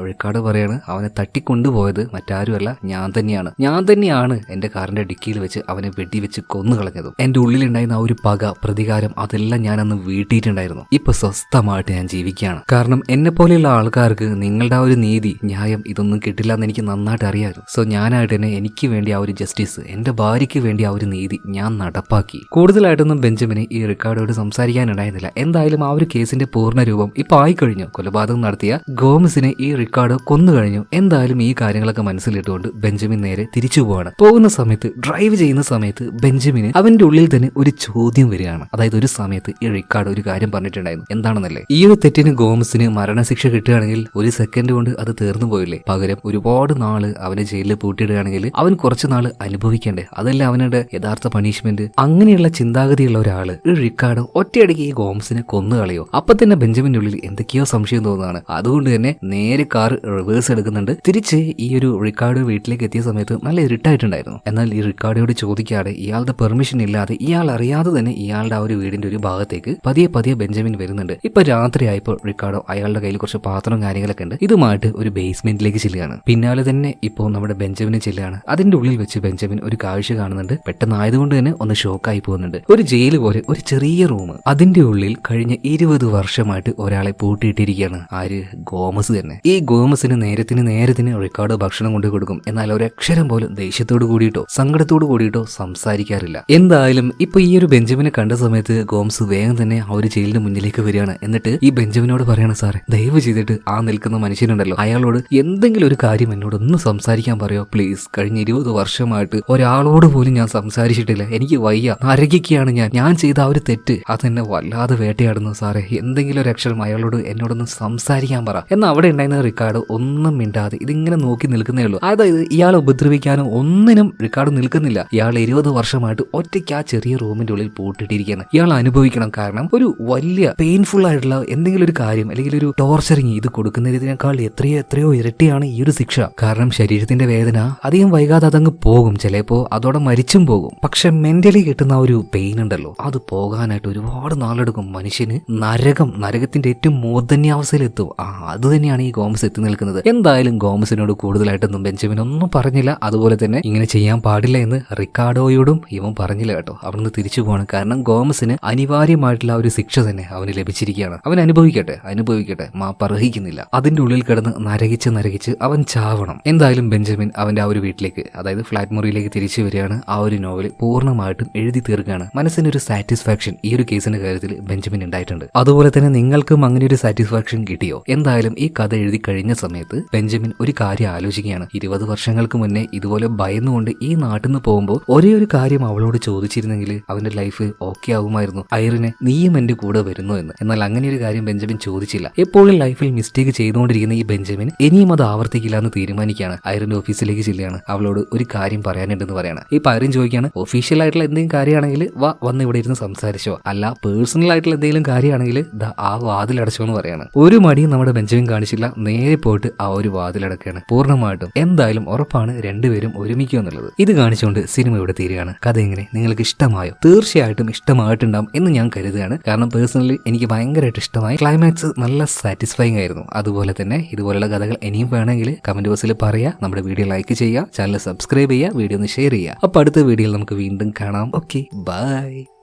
റിക്കാർഡോ പറയാണ് അവനെ തട്ടിക്കൊണ്ടുപോയത് മറ്റാരുമല്ല ഞാൻ തന്നെയാണ് എന്റെ കാറിന്റെ ഡിക്കിയിൽ വെച്ച് അവനെ വെടിവെച്ച് കൊന്നു കളഞ്ഞതും. എന്റെ ഉള്ളിലുണ്ടായിരുന്ന ആ ഒരു പക, പ്രതികാരം, അതെല്ലാം ഞാൻ അന്ന് വീട്ടിയിട്ടുണ്ടായിരുന്നു. ഇപ്പൊ സ്വസ്ഥമായിട്ട് ഞാൻ ജീവിക്കുകയാണ്. കാരണം എന്നെ പോലെയുള്ള ആൾക്കാർക്ക് നിങ്ങളുടെ ആ ഒരു നീതി, ന്യായം ഇതൊന്നും കിട്ടില്ല എന്ന് എനിക്ക് നന്നായിട്ട് അറിയാമായിരുന്നു. സോ ഞാനായിട്ട് തന്നെ എനിക്ക് വേണ്ടി ആ ഒരു ജസ്റ്റിസ്, എന്റെ ഭാര്യയ്ക്ക് വേണ്ടി ആ ഒരു നീതി ഞാൻ നടപ്പാക്കി. കൂടുതലായിട്ടൊന്നും ബെഞ്ചമിന് ഈ റിക്കാർഡോട് സംസാരിക്കാനുണ്ടായിരുന്നില്ല. എന്തായാലും ആ ഒരു കേസിന്റെ പൂർണ്ണരൂപം ഇപ്പൊ ആയിക്കഴിഞ്ഞു. കൊലപാതകം നടത്തിയ ഗോമസിനെ ഈ റിക്കാർഡോ കൊന്നു കഴിഞ്ഞു. എന്തായാലും ഈ കാര്യങ്ങളൊക്കെ മനസ്സിലിട്ടുകൊണ്ട് ബെഞ്ചമിൻ നേരെ തിരിച്ചു പോവാണ്. പോകുന്ന സമയത്ത്, ഡ്രൈവ് ചെയ്യുന്ന സമയത്ത് ബെഞ്ചമിന് അവന്റെ ഉള്ളിൽ തന്നെ ഒരു ചോദ്യം വരികയാണ്. അതായത് ഒരു സമയത്ത് ഈ റിക്കാർഡോ ഒരു കാര്യം പറഞ്ഞിട്ടുണ്ടായിരുന്നു. എന്താണെന്നല്ലേ, ഈ ഒരു തെറ്റിന് ഗോമസിന് മരണശിക്ഷ കിട്ടുകയാണെങ്കിൽ ഒരു സെക്കൻഡ് കൊണ്ട് അത് തീർന്നു പോയില്ലേ? പകരം ഒരുപാട് നാള് അവനെ ജയിലിൽ പൂട്ടിയിടുകയാണെങ്കിൽ അവൻ കുറച്ചു നാള് അനുഭവിക്കണ്ടേ? അതല്ല അവനുടെ യഥാർത്ഥ പണിഷ്മെന്റ്. അങ്ങനെയുള്ള ചിന്താഗതിയുള്ള ഒരാള് ഈ റിക്കാർഡോ ഒറ്റയടിക്ക് ഈ ഗോമസിനെ കൊന്നു കളയോ? അപ്പൊ തന്നെ ബെഞ്ചമിന്റെ ഉള്ളിൽ എന്തൊക്കെയോ സംശയം തോന്നുകയാണ്. അതുകൊണ്ട് തന്നെ നേരെ കാർ റിവേഴ്സ് എടുക്കുന്നുണ്ട്. തിരിച്ച് ഈ ഒരു റിക്കാർഡോ വീട്ടിലേക്ക് എത്തിയ സമയത്ത് നല്ല ഇരുട്ടായിട്ടുണ്ടായിരുന്നു. എന്നാൽ ഈ റിക്കാർഡോയോട് ചോദിക്കാതെ, ഇയാളുടെ പെർമിഷൻ ഇല്ലാതെ, ഇയാൾ അറിയാതെ തന്നെ ഇയാളുടെ ആ ഒരു വീടിന്റെ ഒരു ഭാഗത്തേക്ക് പതിയെ ബെഞ്ചമിൻ വരുന്നുണ്ട്. ഇപ്പൊ രാത്രിയായപ്പോൾ റിക്കാർഡോ അയാളുടെ കയ്യിൽ കുറച്ച് പാത്രവും കാര്യങ്ങളൊക്കെ ഉണ്ട്. ഇതുമായിട്ട് ഒരു ബേസ്മെന്റിലേക്ക് ചെല്ലുകയാണ്. പിന്നാലെ തന്നെ ഇപ്പോൾ നമ്മുടെ ബെഞ്ചമിനെ ചെല്ലുകയാണ്. അതിന്റെ ഉള്ളിൽ വെച്ച് ബെഞ്ചമിൻ ഒരു കാഴ്ച കാണുന്നുണ്ട്. പെട്ടെന്നായതുകൊണ്ട് തന്നെ ഒന്ന് ഷോക്കായി പോകുന്നുണ്ട്. ഒരു ജയിൽ പോലെ ഒരു ചെറിയ റൂം, അതിന്റെ ഉള്ളിൽ കഴിഞ്ഞ 20 വർഷമായിട്ട് ഒരാളെ പൂട്ടിയിട്ടിരിക്കുകയാണ്. ആര്? ഗോമസ് തന്നെ. ഈ ഗോമസിന് നേരത്തിന് റിക്കാർഡോ ഭക്ഷണം കൊണ്ടു കൊടുക്കും. എന്നാൽ ഒരക്ഷരം പോലും ദേഷ്യത്തോട് കൂടിയിട്ടോ സങ്കടത്തോട് കൂടിയിട്ടോ സംസാരിക്കാറില്ല. എന്തായാലും ഇപ്പൊ ഈ ഒരു ബെഞ്ചമിനെ കണ്ട സമയത്ത് ഗോമസ് വേഗം തന്നെ ആ ഒരു ജയിലിന് മുന്നിലേക്ക് വരികയാണ്. എന്നിട്ട് ഈ ബെഞ്ചമിനോട് പറയണം, സാറേ ദയവ് ചെയ്തിട്ട് ആ നിൽക്കുന്ന മനുഷ്യനുണ്ടല്ലോ അയാളോട് എന്തെങ്കിലും ഒരു കാര്യം എന്നോടൊന്ന് സംസാരിക്കാൻ പറയോ പ്ലീസ്. കഴിഞ്ഞ 20 വർഷമായിട്ട് ഒരാളോട് പോലും ഞാൻ സംസാരിച്ചിട്ടില്ല, എനിക്ക് വയ്യ, നരകിക്കുകയാണ് ഞാൻ ചെയ്ത ആ ഒരു തെറ്റ് അതെന്നെ വല്ലാതെ വേട്ടയാടുന്നു സാറേ, എന്തെങ്കിലും ഒരു അക്ഷരം അയാളോട് എന്നോടൊന്ന് സംസാരിക്കാൻ പറ. എന്നാൽ അവിടെ ഉണ്ടായിരുന്ന റിക്കാർഡോ ഒന്നും മിണ്ടാതെ ഇതിങ്ങനെ നോക്കി നിൽക്കുന്നേ ഉള്ളൂ. അതായത് ഇയാളെ ഉപദ്രവിക്കാനോ ഒന്നിനും റിക്കാർഡോ നിൽക്കുന്നില്ല. ഇയാൾ 20 വർഷമായിട്ട് ഒറ്റയ്ക്ക് ആ ചെറിയ റൂമിന്റെ ഉള്ളിൽ പൂട്ടിട്ടിരിക്കുകയാണ്. ഇയാൾ അനുഭവിക്കണം. കാരണം ഒരു വലിയ പെയിൻഫുൾ ആയിട്ടുള്ള എന്തെങ്കിലും ഒരു കാര്യം അല്ലെങ്കിൽ ഒരു ടോർച്ചറിങ് ഇത് കൊടുക്കുന്നതിനേക്കാൾ എത്രയോ ഇരട്ടിയാണ് ഈ ഒരു ശിക്ഷ. കാരണം ശരീരത്തിന്റെ വേദന അധികം വൈകാതെ അതങ്ങ് പോകും, ചിലപ്പോ അതോടെ മരിച്ചും പോകും. പക്ഷെ മെന്റലി കിട്ടുന്ന ഒരു പെയിൻ ഉണ്ടല്ലോ, അത് പോകാനായിട്ട് ഒരുപാട് നാളെടുക്കും. മനുഷ്യന് നരകത്തിന്റെ ഏറ്റവും മൂർധന്യാവസ്ഥയിലെത്തും. അത് തന്നെയാണ് ഈ ഗോമസ് എത്തി നിൽക്കുന്നത്. എന്തായാലും ഗോമസിനോട് കൂടുതലായിട്ടൊന്നും ബെഞ്ചമിൻ ഒന്നും പറഞ്ഞില്ല. അതുപോലെ തന്നെ ഇങ്ങനെ ചെയ്യാൻ പാടില്ല എന്ന് റിക്കാർഡോയോടും ഇവൻ പറഞ്ഞില്ല കേട്ടോ. അവിടുന്ന് തിരിച്ചു പോകണം. കാരണം ഗോമസിന് അനിവാര്യമായിട്ടുള്ള ഒരു ശിക്ഷ തന്നെ അവന് ലഭിച്ചിരിക്കുകയാണ്. അവൻ അനുഭവിക്കട്ടെ, മാപ്പർഹിക്കുന്നില്ല. അതിന്റെ ഉള്ളിൽ കിടന്ന് നരകിച്ച് അവൻ ചാവണം. എന്തായാലും ബെഞ്ചമിൻ അവന്റെ ആ ഒരു വീട്ടിലേക്ക്, അതായത് ഫ്ലാറ്റ് മുറിയിലേക്ക് തിരിച്ചു വരികയാണ്. ആ ഒരു നോവൽ പൂർണ്ണമായിട്ടും എഴുതി തീർക്കുകയാണ്. മനസ്സിനൊരു സാറ്റിസ്ഫാക്ഷൻ ഈ ഒരു കേസിന്റെ കാര്യത്തിൽ ബെഞ്ചമിൻ ഉണ്ടായിട്ടുണ്ട്. അതുപോലെ തന്നെ നിങ്ങൾക്കും അങ്ങനെ ഒരു സാറ്റിസ്ഫാക്ഷൻ കിട്ടിയോ? എന്തായാലും ഈ കഥ എഴുതി കഴിഞ്ഞ സമയത്ത് ബെഞ്ചമിൻ ഒരു കാര്യം ആലോചിക്കുകയാണ്. 20 വർഷങ്ങൾക്ക് മുന്നേ ഇതുപോലെ ഭയന്നുകൊണ്ട് ഈ നാട്ടിൽ നിന്ന് പോകുമ്പോൾ ഒരേ ഒരു കാര്യം അവളോട് ചോദിച്ചിരുന്നെങ്കിൽ അവന്റെ ലൈഫ് ഓക്കെ ആകുമായിരുന്നു. ഐറിനെ നീയും എന്റെ കൂടെ വരുന്നു എന്ന്. എന്നാൽ അങ്ങനെ ഒരു കാര്യം ബെഞ്ചമിൻ ചോദിച്ചില്ല. എപ്പോഴും ലൈഫിൽ മിസ്റ്റേക്ക് ചെയ്തുകൊണ്ടിരിക്കുന്ന ഈ ബെഞ്ചമിൻ ഇനിയും അത് ആവർത്തിക്കില്ല എന്ന് തീരുമാനിക്കുകയാണ്. ഐറിന്റെ ഓഫീസിലേക്ക് ചെല്ലുകയാണ്. അവളോട് ഒരു കാര്യം പറയാനുണ്ടെന്ന് പറയണം. ഈ ഐറിൻ ചോദിക്കുകയാണ്, ഒഫീഷ്യൽ ആയിട്ടുള്ള എന്തെങ്കിലും കാര്യമാണെങ്കിൽ വന്ന് ഇവിടെ ഇരുന്ന് സംസാരിച്ചോ, അല്ല പേഴ്സണൽ ആയിട്ടുള്ള എന്തെങ്കിലും കാര്യമാണെങ്കിൽ ആ വാതിലടച്ചോ എന്ന് പറയാണ്. ഒരു മടിയും നമ്മുടെ ബെഞ്ചമിൻ കാണിച്ചില്ല. നേരെ പോയിട്ട് ആ ഒരു വാതിലടക്കുകയാണ് പൂർണ്ണമായിട്ടും. എന്തായാലും ഉറപ്പാണ് രണ്ടുപേരും ഒരുമിക്കുക എന്നുള്ളത്. ഇത് കാണിച്ചുകൊണ്ട് സിനിമ ഇവിടെ തീരുകയാണ്. കഥ എങ്ങനെ നിങ്ങൾക്ക് ഇഷ്ടമായോ? തീർച്ചയായിട്ടും ഇഷ്ടമായിട്ടുണ്ടാവും എന്ന് ഞാൻ കരുതുകയാണ്. കാരണം പേഴ്സണലി എനിക്ക് ഭയങ്കരമായിട്ട് ഇഷ്ടമായി. ക്ലൈമാക്സ് നല്ല സാറ്റിസ്ഫൈങ് ആയിരുന്നു. അതുപോലെ തന്നെ ഇതുപോലുള്ള കഥകൾ ഇനിയും വേണമെങ്കിൽ കമന്റ് ബോക്സിൽ പറയാം. നമ്മുടെ വീഡിയോ ലൈക്ക് ചെയ്യുക, ചാനൽ സബ്സ്ക്രൈബ് ചെയ്യുക, വീഡിയോ ഒന്ന് ഷെയർ ചെയ്യുക. അപ്പോൾ അടുത്ത വീഡിയോയിൽ നമുക്ക് വീണ്ടും കാണാം. Okay, by.